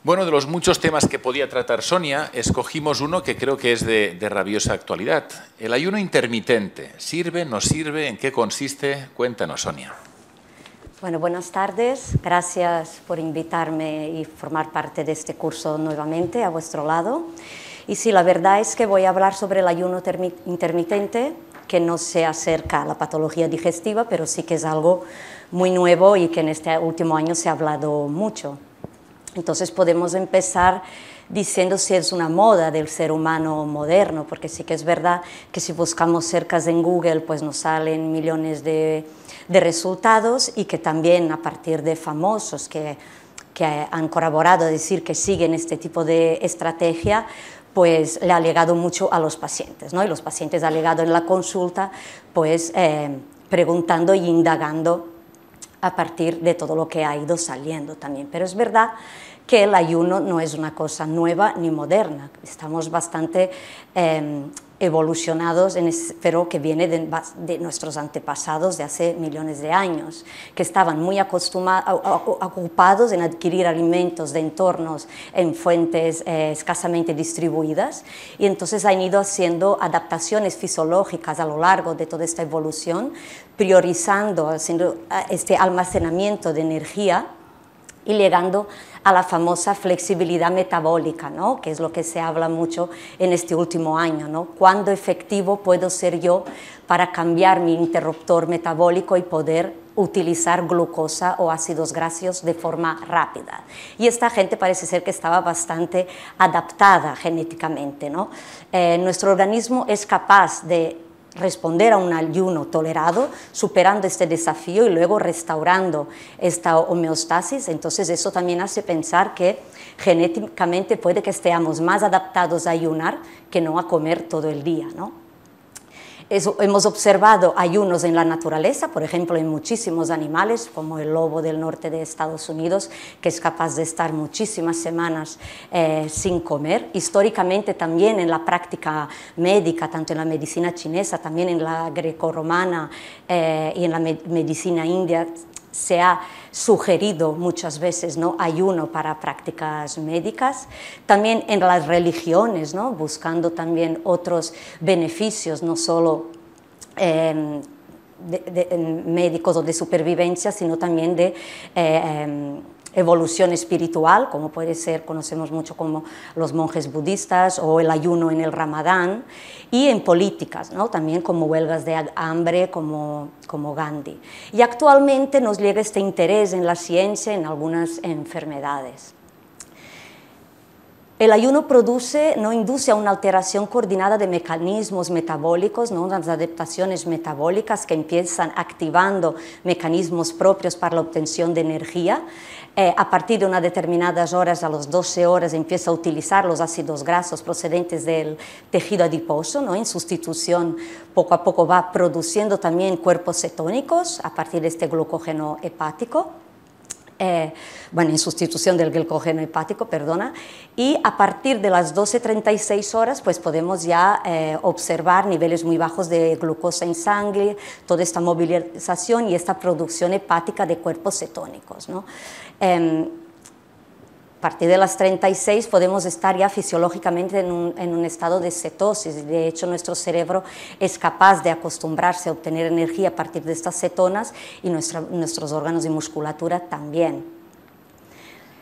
Bueno, de los muchos temas que podía tratar Sonia, escogimos uno que creo que es de rabiosa actualidad. El ayuno intermitente. ¿Sirve, no sirve? ¿En qué consiste? Cuéntanos, Sonia. Bueno, buenas tardes. Gracias por invitarme y formar parte de este curso nuevamente a vuestro lado. Y sí, la verdad es que voy a hablar sobre el ayuno intermitente, que no se acerca a la patología digestiva, pero sí que es algo muy nuevo y que en este último año se ha hablado mucho. Entonces podemos empezar diciendo si es una moda del ser humano moderno, porque sí que es verdad que si buscamos cercas en Google pues nos salen millones de resultados y que también a partir de famosos que han colaborado a decir que siguen este tipo de estrategia, pues le ha llegado mucho a los pacientes, ¿no? Y los pacientes han llegado en la consulta pues preguntando y indagando a partir de todo lo que ha ido saliendo también. Pero es verdad que el ayuno no es una cosa nueva ni moderna. Estamos bastante evolucionados, pero que viene de nuestros antepasados de hace millones de años, que estaban muy ocupados en adquirir alimentos de entornos en fuentes escasamente distribuidas, y entonces han ido haciendo adaptaciones fisiológicas a lo largo de toda esta evolución, priorizando, haciendo este almacenamiento de energía y llegando a la famosa flexibilidad metabólica, ¿no? Que es lo que se habla mucho en este último año, ¿no? ¿Cuándo efectivo puedo ser yo para cambiar mi interruptor metabólico y poder utilizar glucosa o ácidos grasos de forma rápida? Y esta gente parece ser que estaba bastante adaptada genéticamente, ¿no? Nuestro organismo es capaz de responder a un ayuno tolerado, superando este desafío y luego restaurando esta homeostasis. Entonces eso también hace pensar que genéticamente puede que estemos más adaptados a ayunar que no a comer todo el día, ¿no? Hemos observado ayunos en la naturaleza, por ejemplo, en muchísimos animales, como el lobo del norte de Estados Unidos, que es capaz de estar muchísimas semanas sin comer. Históricamente también en la práctica médica, tanto en la medicina chinesa, también en la grecorromana y en la medicina india, se ha sugerido muchas veces, ¿no?, ayuno para prácticas médicas. También en las religiones, ¿no?, buscando también otros beneficios, no solo médicos o de supervivencia, sino también de evolución espiritual, como puede ser, conocemos mucho como los monjes budistas o el ayuno en el Ramadán, y en políticas, ¿no?, también como huelgas de hambre, como Gandhi. Y actualmente nos llega este interés en la ciencia en algunas enfermedades. El ayuno induce a una alteración coordinada de mecanismos metabólicos, ¿no?, unas adaptaciones metabólicas que empiezan activando mecanismos propios para la obtención de energía. A partir de unas determinadas horas, a las 12 horas, empieza a utilizar los ácidos grasos procedentes del tejido adiposo, ¿no?, en sustitución, poco a poco va produciendo también cuerpos cetónicos a partir de este glucógeno hepático. bueno, en sustitución del glicógeno hepático, perdona, y a partir de las 12:36 horas pues podemos ya observar niveles muy bajos de glucosa en sangre, toda esta movilización y esta producción hepática de cuerpos cetónicos, ¿no? A partir de las 36 podemos estar ya fisiológicamente en un estado de cetosis. De hecho, nuestro cerebro es capaz de acostumbrarse a obtener energía a partir de estas cetonas y nuestros órganos y musculatura también.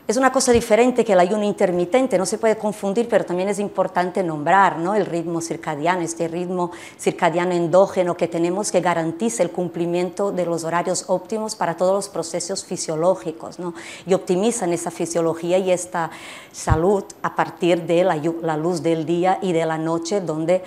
Es una cosa diferente que el ayuno intermitente, no se puede confundir, pero también es importante nombrar, ¿no?, el ritmo circadiano, este ritmo circadiano endógeno que tenemos que garantiza el cumplimiento de los horarios óptimos para todos los procesos fisiológicos, ¿no?, y optimizan esa fisiología y esta salud a partir de la luz del día y de la noche, donde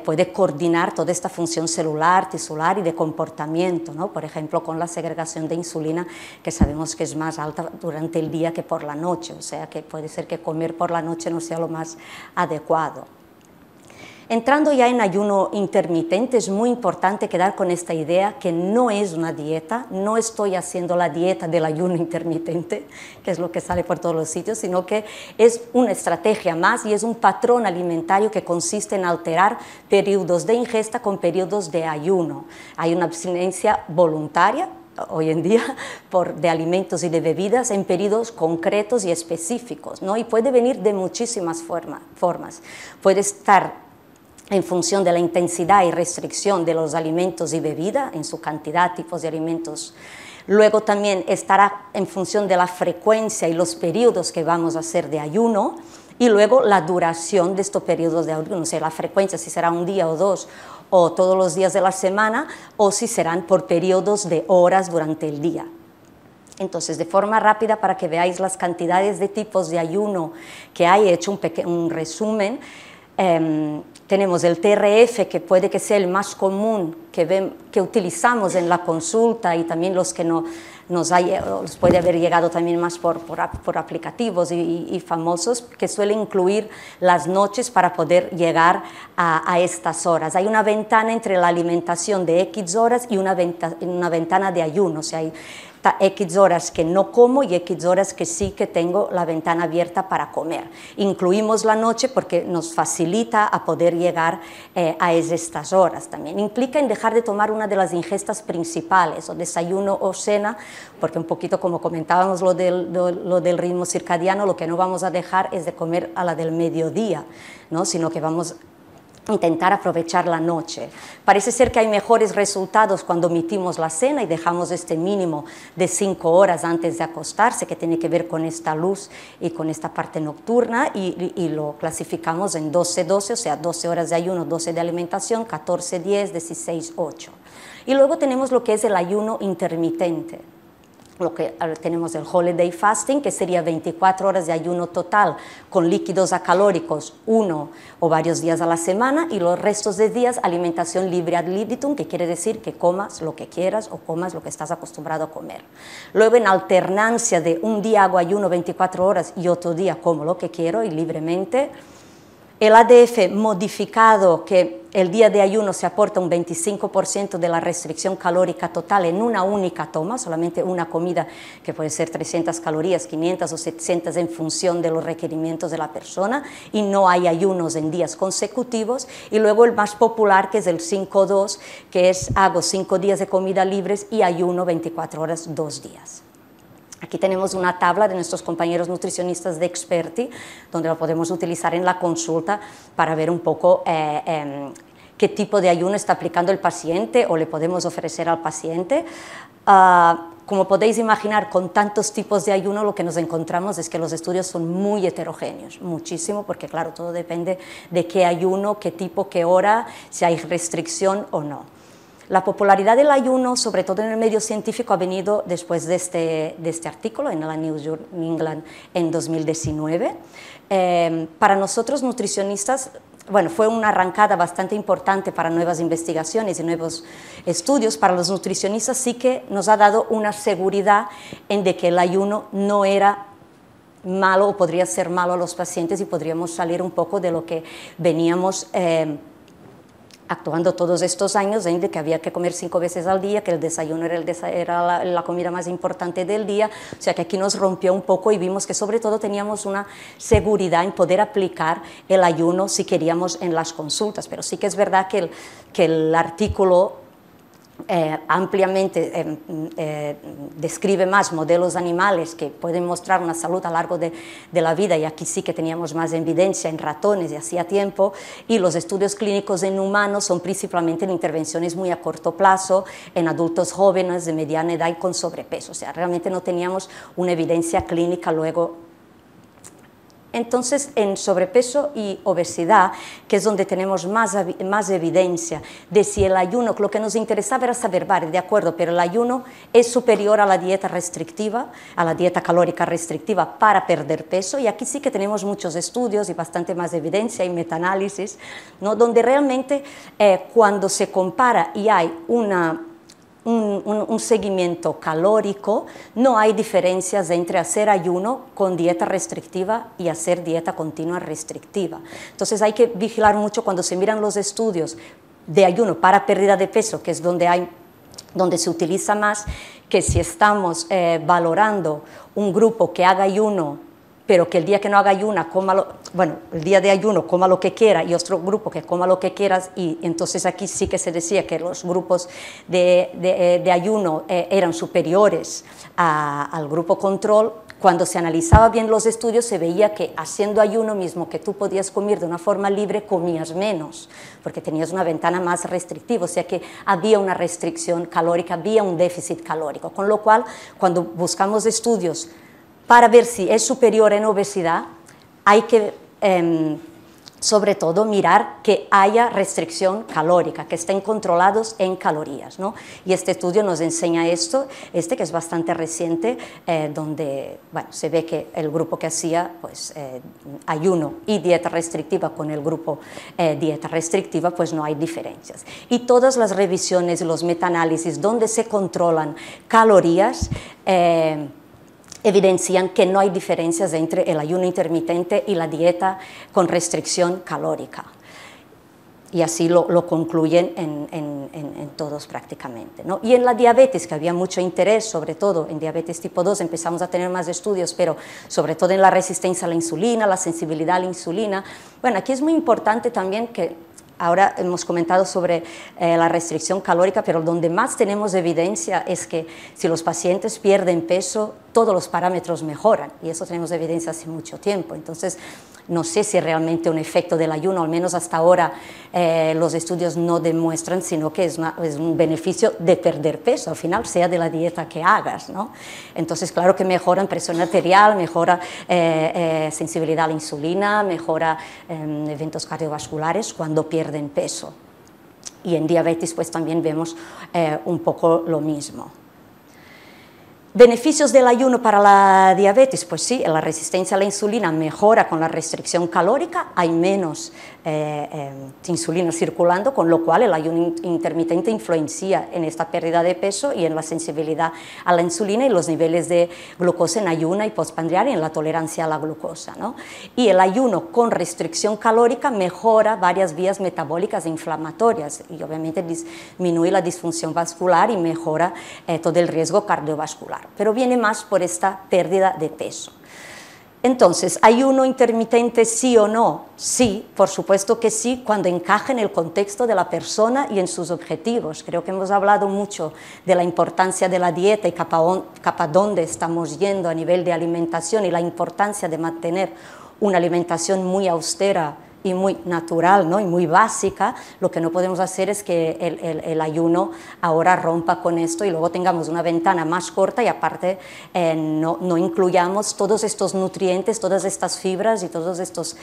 puede coordinar toda esta función celular, tisular y de comportamiento, ¿no?, por ejemplo, con la segregación de insulina, que sabemos que es más alta durante el día que por la noche, o sea que puede ser que comer por la noche no sea lo más adecuado. Entrando ya en ayuno intermitente, es muy importante quedar con esta idea que no es una dieta, no estoy haciendo la dieta del ayuno intermitente, que es lo que sale por todos los sitios, sino que es una estrategia más y es un patrón alimentario que consiste en alterar periodos de ingesta con periodos de ayuno. Hay una abstinencia voluntaria hoy en día de alimentos y de bebidas en periodos concretos y específicos, ¿no? Y puede venir de muchísimas formas. Puede estar en función de la intensidad y restricción de los alimentos y bebidas, en su cantidad, tipos de alimentos. Luego también estará en función de la frecuencia y los periodos que vamos a hacer de ayuno, y luego la duración de estos periodos de ayuno, o sea, la frecuencia, si será un día o dos, o todos los días de la semana, o si serán por periodos de horas durante el día. Entonces, de forma rápida, para que veáis las cantidades de tipos de ayuno que hay, he hecho un resumen. Tenemos el TRF, que puede que sea el más común que utilizamos en la consulta, y también los que nos puede haber llegado también más por aplicativos y famosos, que suele incluir las noches para poder llegar a estas horas. Hay una ventana entre la alimentación de X horas y una ventana de ayuno, o sea, hay X horas que no como y X horas que sí que tengo la ventana abierta para comer. Incluimos la noche porque nos facilita a poder llegar a estas horas también. Implica en dejar de tomar una de las ingestas principales, o desayuno o cena, porque un poquito como comentábamos lo del ritmo circadiano, lo que no vamos a dejar es de comer a la del mediodía, ¿no?, sino que vamos intentar aprovechar la noche. Parece ser que hay mejores resultados cuando omitimos la cena y dejamos este mínimo de 5 horas antes de acostarse, que tiene que ver con esta luz y con esta parte nocturna, y lo clasificamos en 12-12, o sea, 12 horas de ayuno, 12 de alimentación, 14-10, 16-8. Y luego tenemos lo que es el ayuno intermitente. Lo que tenemos el holiday fasting, que sería 24 horas de ayuno total con líquidos acalóricos 1 o varios días a la semana, y los restos de días alimentación libre ad libitum, que quiere decir que comas lo que quieras o comas lo que estás acostumbrado a comer. Luego, en alternancia de un día hago ayuno 24 horas y otro día como lo que quiero y libremente. El ADF modificado, que el día de ayuno se aporta un 25% de la restricción calórica total en una única toma, solamente una comida, que puede ser 300 calorías, 500 o 700 en función de los requerimientos de la persona, y no hay ayunos en días consecutivos. Y luego el más popular, que es el 5-2, que es hago 5 días de comida libres y ayuno 24 horas 2 días. Aquí tenemos una tabla de nuestros compañeros nutricionistas de Experti, donde lo podemos utilizar en la consulta para ver un poco qué tipo de ayuno está aplicando el paciente o le podemos ofrecer al paciente. Como podéis imaginar, con tantos tipos de ayuno, lo que nos encontramos es que los estudios son muy heterogéneos, muchísimo, porque claro, todo depende de qué ayuno, qué tipo, qué hora, si hay restricción o no. La popularidad del ayuno, sobre todo en el medio científico, ha venido después de este artículo en la New England en 2019. Para nosotros, nutricionistas, bueno, fue una arrancada bastante importante para nuevas investigaciones y nuevos estudios. Para los nutricionistas sí que nos ha dado una seguridad en de que el ayuno no era malo o podría ser malo a los pacientes, y podríamos salir un poco de lo que veníamos actuando todos estos años en que había que comer 5 veces al día, que el desayuno era la comida más importante del día, o sea que aquí nos rompió un poco y vimos que sobre todo teníamos una seguridad en poder aplicar el ayuno si queríamos en las consultas, pero sí que es verdad que el artículo ampliamente describe más modelos animales que pueden mostrar una salud a lo largo de la vida, y aquí sí que teníamos más evidencia en ratones y hacía tiempo, y los estudios clínicos en humanos son principalmente en intervenciones muy a corto plazo, en adultos jóvenes de mediana edad y con sobrepeso, o sea, realmente no teníamos una evidencia clínica luego. Entonces, en sobrepeso y obesidad, que es donde tenemos más evidencia de si el ayuno, lo que nos interesaba era saber, vale, de acuerdo, pero el ayuno es superior a la dieta restrictiva, a la dieta calórica restrictiva para perder peso, y aquí sí que tenemos muchos estudios y bastante más evidencia y metaanálisis, ¿no? Donde realmente cuando se compara y hay un seguimiento calórico, no hay diferencias entre hacer ayuno con dieta restrictiva y hacer dieta continua restrictiva. Entonces hay que vigilar mucho cuando se miran los estudios de ayuno para pérdida de peso, que es donde se utiliza más, que si estamos valorando un grupo que haga ayuno, pero que el día que no haga ayuno, el día de ayuno coma lo que quiera, y otro grupo que coma lo que quieras, y entonces aquí sí que se decía que los grupos de ayuno eran superiores al grupo control. Cuando se analizaba bien los estudios se veía que haciendo ayuno mismo, que tú podías comer de una forma libre, comías menos, porque tenías una ventana más restrictiva, o sea que había una restricción calórica, había un déficit calórico, con lo cual cuando buscamos estudios para ver si es superior en obesidad, hay que, sobre todo, mirar que haya restricción calórica, que estén controlados en calorías, ¿no? Y este estudio nos enseña esto, que es bastante reciente, donde se ve que el grupo que hacía ayuno y dieta restrictiva con el grupo dieta restrictiva, pues no hay diferencias. Y todas las revisiones y los metaanálisis donde se controlan calorías, evidencian que no hay diferencias entre el ayuno intermitente y la dieta con restricción calórica. Y así lo concluyen en todos prácticamente, ¿no? Y en la diabetes, que había mucho interés, sobre todo en diabetes tipo 2, empezamos a tener más estudios, pero sobre todo en la resistencia a la insulina, la sensibilidad a la insulina. Bueno, aquí es muy importante también que ahora hemos comentado sobre la restricción calórica, pero donde más tenemos evidencia es que si los pacientes pierden peso, todos los parámetros mejoran, y eso tenemos evidencia hace mucho tiempo. Entonces, no sé si realmente un efecto del ayuno, al menos hasta ahora los estudios no demuestran, sino que es un beneficio de perder peso, al final, sea de la dieta que hagas, ¿no? Entonces, claro que mejoran presión arterial, mejora sensibilidad a la insulina, mejora eventos cardiovasculares cuando pierden peso. Y en diabetes pues también vemos un poco lo mismo. ¿Beneficios del ayuno para la diabetes? Pues sí, la resistencia a la insulina mejora con la restricción calórica, hay menos insulina circulando, con lo cual el ayuno intermitente influencia en esta pérdida de peso y en la sensibilidad a la insulina y los niveles de glucosa en ayuna y postprandial y en la tolerancia a la glucosa, ¿no? Y el ayuno con restricción calórica mejora varias vías metabólicas e inflamatorias y obviamente disminuye la disfunción vascular y mejora todo el riesgo cardiovascular, pero viene más por esta pérdida de peso. Entonces, ¿ayuno intermitente sí o no? Sí, por supuesto que sí, cuando encaja en el contexto de la persona y en sus objetivos. Creo que hemos hablado mucho de la importancia de la dieta y capa dónde estamos yendo a nivel de alimentación y la importancia de mantener una alimentación muy austera y muy natural, ¿no? Y muy básica. Lo que no podemos hacer es que el ayuno ahora rompa con esto y luego tengamos una ventana más corta y aparte no incluyamos todos estos nutrientes, todas estas fibras y todos estos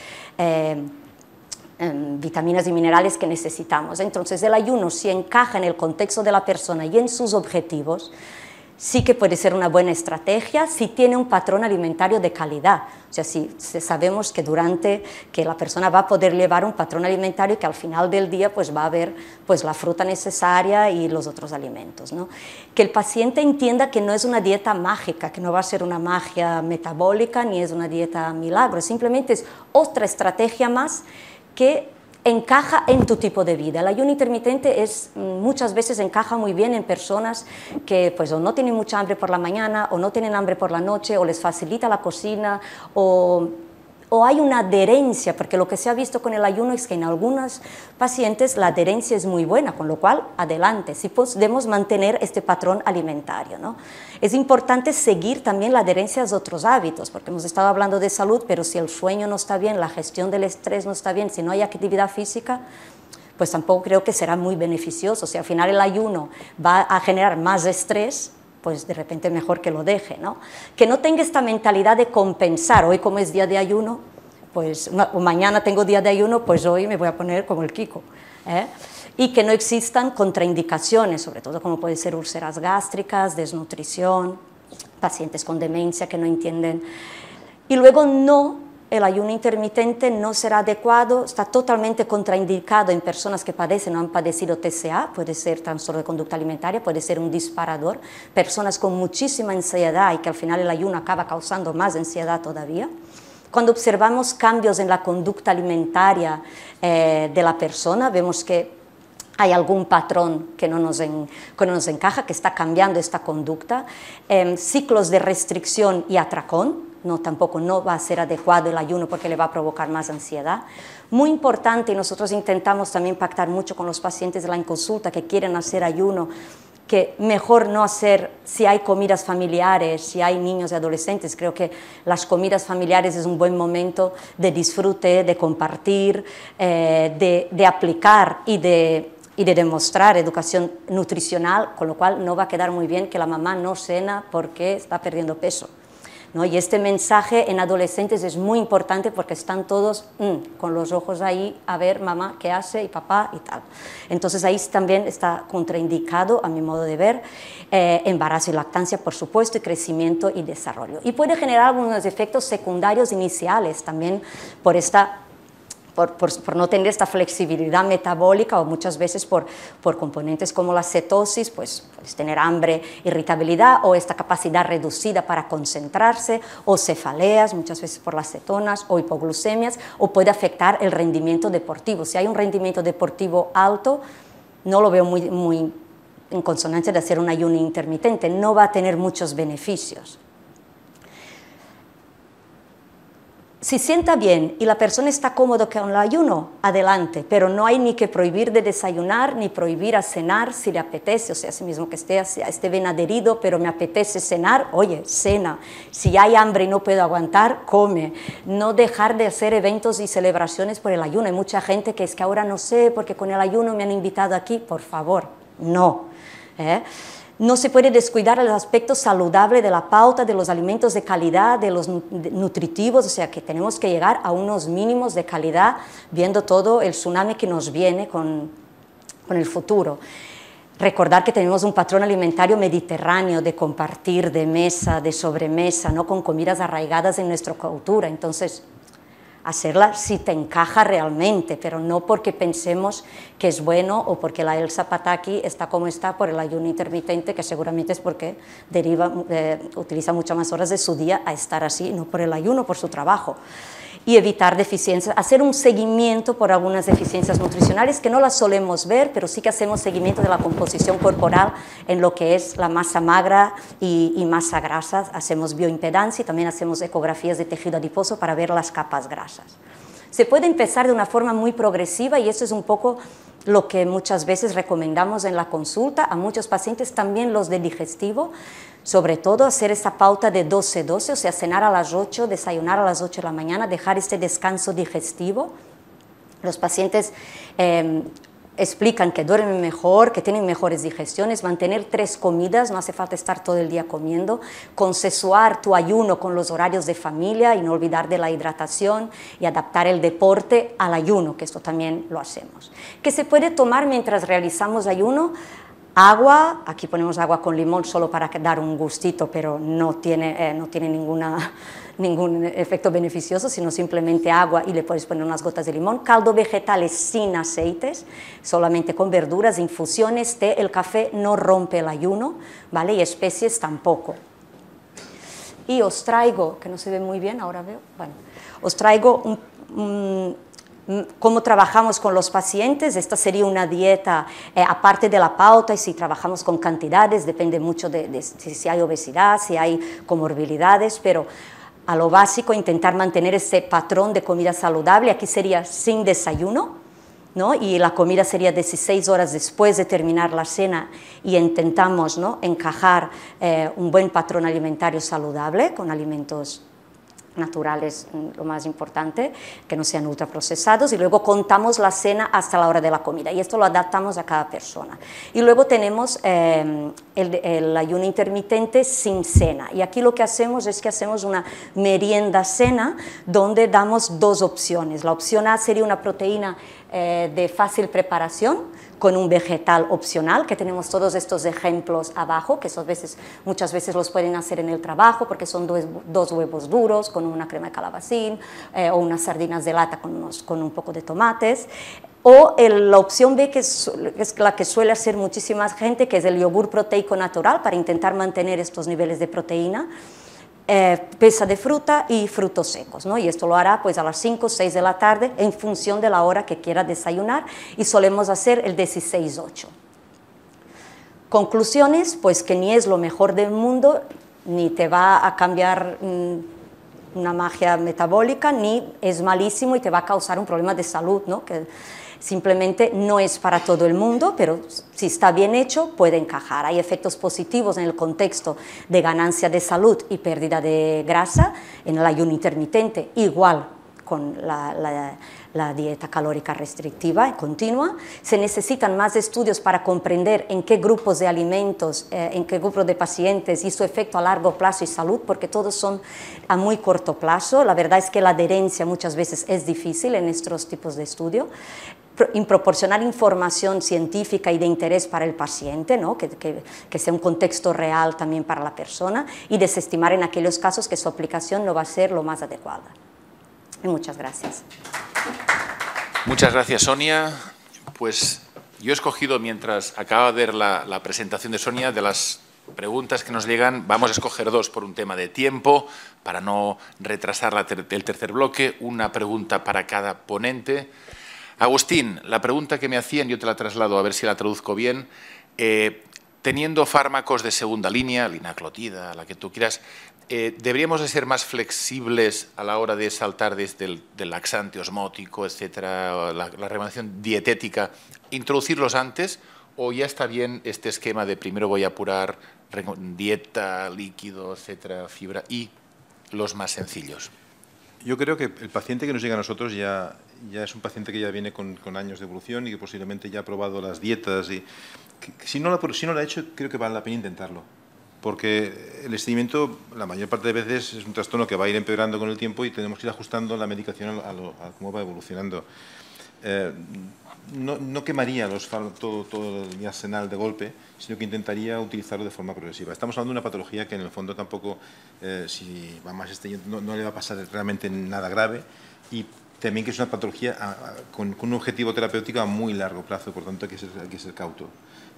vitaminas y minerales que necesitamos. Entonces el ayuno, si encaja en el contexto de la persona y en sus objetivos, sí que puede ser una buena estrategia si tiene un patrón alimentario de calidad. O sea, si sabemos que que la persona va a poder llevar un patrón alimentario y que al final del día pues va a haber pues la fruta necesaria y los otros alimentos, ¿no? Que el paciente entienda que no es una dieta mágica, que no va a ser una magia metabólica ni es una dieta milagro, simplemente es otra estrategia más que encaja en tu tipo de vida. El ayuno intermitente muchas veces encaja muy bien en personas que pues, o no tienen mucha hambre por la mañana, o no tienen hambre por la noche, o les facilita la cocina, o hay una adherencia, porque lo que se ha visto con el ayuno es que en algunos pacientes la adherencia es muy buena, con lo cual, adelante, si podemos mantener este patrón alimentario, ¿no? Es importante seguir también la adherencia a otros hábitos, porque hemos estado hablando de salud, pero si el sueño no está bien, la gestión del estrés no está bien, si no hay actividad física, pues tampoco creo que será muy beneficioso. Si al final el ayuno va a generar más estrés, pues de repente mejor que lo deje, ¿no? Que no tenga esta mentalidad de compensar, hoy como es día de ayuno, pues mañana tengo día de ayuno, pues hoy me voy a poner como el Kiko, ¿eh? Y que no existan contraindicaciones, sobre todo como pueden ser úlceras gástricas, desnutrición, pacientes con demencia que no entienden. Y luego el ayuno intermitente no será adecuado, está totalmente contraindicado en personas que padecen o han padecido TCA, puede ser trastorno de conducta alimentaria, puede ser un disparador, personas con muchísima ansiedad y que al final el ayuno acaba causando más ansiedad todavía. Cuando observamos cambios en la conducta alimentaria de la persona, vemos que hay algún patrón que no nos encaja, que está cambiando esta conducta, ciclos de restricción y atracón. Tampoco no va a ser adecuado el ayuno porque le va a provocar más ansiedad. Muy importante, y nosotros intentamos también pactar mucho con los pacientes de la consulta que quieren hacer ayuno, que mejor no hacer si hay comidas familiares, si hay niños y adolescentes. Creo que las comidas familiares es un buen momento de disfrute, de compartir, de aplicar y de demostrar educación nutricional, con lo cual no va a quedar muy bien que la mamá no cena porque está perdiendo peso, ¿no? Y este mensaje en adolescentes es muy importante porque están todos con los ojos ahí a ver mamá qué hace y papá y tal. Entonces ahí también está contraindicado, a mi modo de ver, embarazo y lactancia, por supuesto, y crecimiento y desarrollo. Y puede generar algunos efectos secundarios iniciales también por no tener esta flexibilidad metabólica, o muchas veces por componentes como la cetosis, pues puedes tener hambre, irritabilidad, o esta capacidad reducida para concentrarse, o cefaleas, muchas veces por las cetonas, o hipoglucemias, o puede afectar el rendimiento deportivo. Si hay un rendimiento deportivo alto, no lo veo muy en consonancia de hacer un ayuno intermitente, no va a tener muchos beneficios. Si sienta bien y la persona está cómoda con el ayuno, adelante, pero no hay ni que prohibir de desayunar, ni prohibir a cenar si le apetece, o sea, así mismo que esté bien adherido, pero me apetece cenar, oye, cena. Si hay hambre y no puedo aguantar, come. No dejar de hacer eventos y celebraciones por el ayuno. Hay mucha gente que es que ahora no sé, porque con el ayuno me han invitado aquí, por favor, no. No se puede descuidar el aspecto saludable de la pauta, de los alimentos de calidad, de los nutritivos, o sea que tenemos que llegar a unos mínimos de calidad, viendo todo el tsunami que nos viene con el futuro. Recordar que tenemos un patrón alimentario mediterráneo de compartir, de mesa, de sobremesa, ¿no? Con comidas arraigadas en nuestra cultura, entonces hacerla si te encaja realmente, pero no porque pensemos que es bueno o porque la Elsa Pataki está como está por el ayuno intermitente, que seguramente es porque utiliza muchas más horas de su día a estar así, no por el ayuno, por su trabajo. Y evitar deficiencias, hacer un seguimiento por algunas deficiencias nutricionales que no las solemos ver, pero sí que hacemos seguimiento de la composición corporal en lo que es la masa magra y masa grasa. Hacemos bioimpedancia y también hacemos ecografías de tejido adiposo para ver las capas grasas. Se puede empezar de una forma muy progresiva y eso es un poco lo que muchas veces recomendamos en la consulta a muchos pacientes, también los de digestivo, sobre todo hacer esta pauta de 12-12, o sea, cenar a las 8, desayunar a las 8 de la mañana, dejar este descanso digestivo. Los pacientes explican que duermen mejor, que tienen mejores digestiones, mantener 3 comidas, no hace falta estar todo el día comiendo, consensuar tu ayuno con los horarios de familia y no olvidar de la hidratación y adaptar el deporte al ayuno, que esto también lo hacemos. ¿Qué se puede tomar mientras realizamos ayuno? Agua, aquí ponemos agua con limón solo para dar un gustito, pero no tiene ningún efecto beneficioso, sino simplemente agua y le puedes poner unas gotas de limón. Caldo vegetales sin aceites, solamente con verduras, infusiones, té. El café no rompe el ayuno, ¿vale? Y especies tampoco. Y os traigo, que no se ve muy bien, ahora veo, bueno, os traigo ¿Cómo trabajamos con los pacientes? Esta sería una dieta aparte de la pauta, y si trabajamos con cantidades, depende mucho de si hay obesidad, si hay comorbilidades, pero a lo básico intentar mantener ese patrón de comida saludable. Aquí sería sin desayuno, ¿no? Y la comida sería 16 horas después de terminar la cena, y intentamos, ¿no?, encajar un buen patrón alimentario saludable con alimentos naturales, lo más importante, que no sean ultraprocesados, y luego contamos la cena hasta la hora de la comida, y esto lo adaptamos a cada persona. Y luego tenemos el ayuno intermitente sin cena, y aquí lo que hacemos es que hacemos una merienda-cena donde damos dos opciones. La opción A sería una proteína de fácil preparación con un vegetal opcional, que tenemos todos estos ejemplos abajo, que muchas veces los pueden hacer en el trabajo, porque son dos huevos duros con una crema de calabacín, o unas sardinas de lata con un poco de tomates. O la opción B, que es la que suele hacer muchísima gente, que es el yogur proteico natural, para intentar mantener estos niveles de proteína. Pesa de fruta y frutos secos, ¿no? Y esto lo hará pues a las 5 o 6 de la tarde en función de la hora que quiera desayunar, y solemos hacer el 16-8. Conclusiones, pues que ni es lo mejor del mundo, ni te va a cambiar una magia metabólica, ni es malísimo y te va a causar un problema de salud, ¿no? Que simplemente no es para todo el mundo, pero si está bien hecho puede encajar. Hay efectos positivos en el contexto de ganancia de salud y pérdida de grasa en el ayuno intermitente, igual con la dieta calórica restrictiva continua. Se necesitan más estudios para comprender en qué grupos de alimentos, en qué grupo de pacientes, y su efecto a largo plazo y salud, porque todos son a muy corto plazo. La verdad es que la adherencia muchas veces es difícil en estos tipos de estudio. Proporcionar información científica y de interés para el paciente, ¿no? que sea un contexto real también para la persona, y desestimar en aquellos casos que su aplicación no va a ser lo más adecuada. Y muchas gracias. Muchas gracias, Sonia. Pues yo he escogido, mientras acaba de ver la presentación de Sonia, de las preguntas que nos llegan, vamos a escoger dos por un tema de tiempo, para no retrasar el tercer bloque, una pregunta para cada ponente. Agustín, la pregunta que me hacían, yo te la traslado a ver si la traduzco bien. Teniendo fármacos de segunda línea, linaclotida, la que tú quieras, ¿deberíamos de ser más flexibles a la hora de saltar desde el laxante osmótico, etcétera, la recomendación dietética, introducirlos antes, o ya está bien este esquema de primero voy a apurar dieta, líquido, etcétera, fibra, y los más sencillos? Yo creo que el paciente que nos llega a nosotros ya es un paciente que ya viene con años de evolución y que posiblemente ya ha probado las dietas. Y si no lo ha hecho, creo que vale la pena intentarlo. Porque el estreñimiento, la mayor parte de veces, es un trastorno que va a ir empeorando con el tiempo, y tenemos que ir ajustando la medicación a cómo va evolucionando. No quemaría todo mi arsenal de golpe, sino que intentaría utilizarlo de forma progresiva. Estamos hablando de una patología que en el fondo tampoco, si va más estreñimiento, no le va a pasar realmente nada grave, y también que es una patología con un objetivo terapéutico a muy largo plazo, por tanto hay que ser cauto.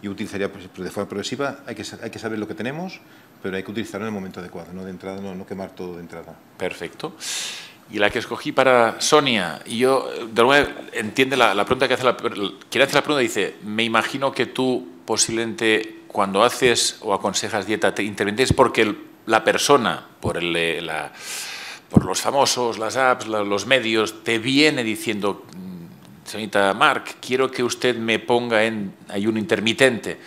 Yo utilizaría pues, de forma progresiva, hay que saber lo que tenemos, pero hay que utilizarlo en el momento adecuado, no de entrada, no quemar todo de entrada. Perfecto. Y la que escogí para Sonia, y yo, de alguna manera, entiende la pregunta que hace quien hace la pregunta, dice, me imagino que tú posiblemente cuando haces o aconsejas dieta intermitente es porque la persona, por los famosos, las apps, los medios, te viene diciendo, señorita Marc, quiero que usted me ponga en ayuno intermitente.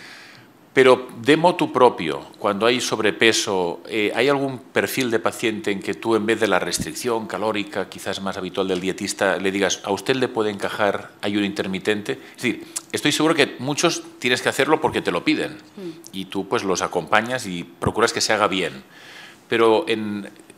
Pero de motu propio, cuando hay sobrepeso, ¿hay algún perfil de paciente en que tú, en vez de la restricción calórica, quizás más habitual del dietista, le digas, ¿a usted le puede encajar ayuno intermitente? Es decir, estoy seguro que muchos tienes que hacerlo porque te lo piden, y tú pues los acompañas y procuras que se haga bien. Pero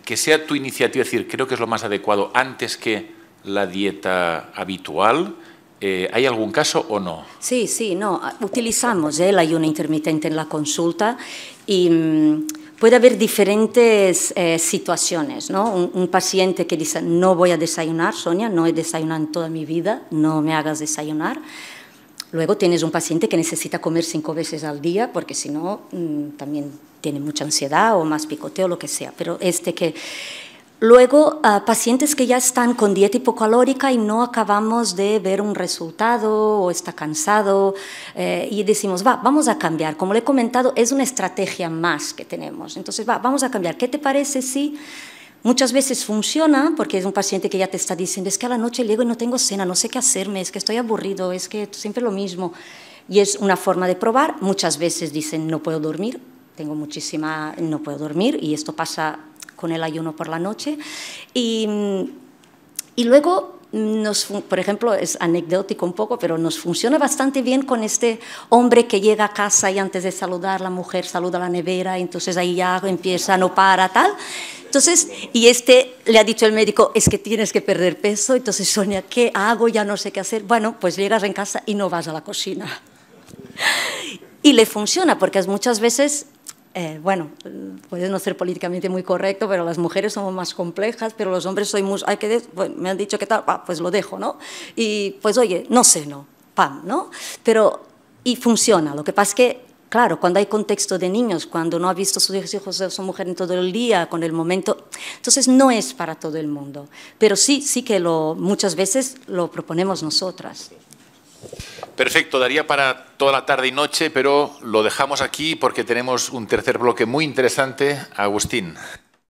que sea tu iniciativa, es decir, creo que es lo más adecuado antes que la dieta habitual. ¿Hay algún caso o no? Sí, no, utilizamos el ayuno intermitente en la consulta, y puede haber diferentes situaciones, ¿no? Un paciente que dice, no voy a desayunar, Sonia, no he desayunado en toda mi vida, no me hagas desayunar. Luego tienes un paciente que necesita comer 5 veces al día, porque si no, también tiene mucha ansiedad o más picoteo, lo que sea. Pero que Luego, pacientes que ya están con dieta hipocalórica y no acabamos de ver un resultado o está cansado y decimos, vamos a cambiar. Como le he comentado, es una estrategia más que tenemos. Entonces, vamos a cambiar. ¿Qué te parece si muchas veces funciona? Porque es un paciente que ya te está diciendo, es que a la noche llego y no tengo cena, no sé qué hacerme, es que estoy aburrido, es que siempre lo mismo. Y es una forma de probar. Muchas veces dicen, no puedo dormir, no puedo dormir, y esto pasa con el ayuno por la noche. Y luego, por ejemplo, es anecdótico un poco, pero nos funciona bastante bien con este hombre que llega a casa y antes de saludar, la mujer saluda a la nevera, y entonces ahí ya empieza, no para, tal. Entonces, y le ha dicho el médico, es que tienes que perder peso. Entonces, Sonia, ¿qué hago? Ya no sé qué hacer. Bueno, pues llegas en casa y no vas a la cocina. Y le funciona, porque muchas veces... bueno, puede no ser políticamente muy correcto, pero las mujeres somos más complejas, pero los hombres me han dicho que tal, pues lo dejo, ¿no? Y pues oye, no sé, no, pam, ¿no? Y funciona. Lo que pasa es que, claro, cuando hay contexto de niños, cuando no ha visto sus hijos o su mujer en todo el día, con el momento, entonces no es para todo el mundo. Pero sí que muchas veces lo proponemos nosotras. Perfecto, daría para toda la tarde y noche, pero lo dejamos aquí porque tenemos un tercer bloque muy interesante. Agustín.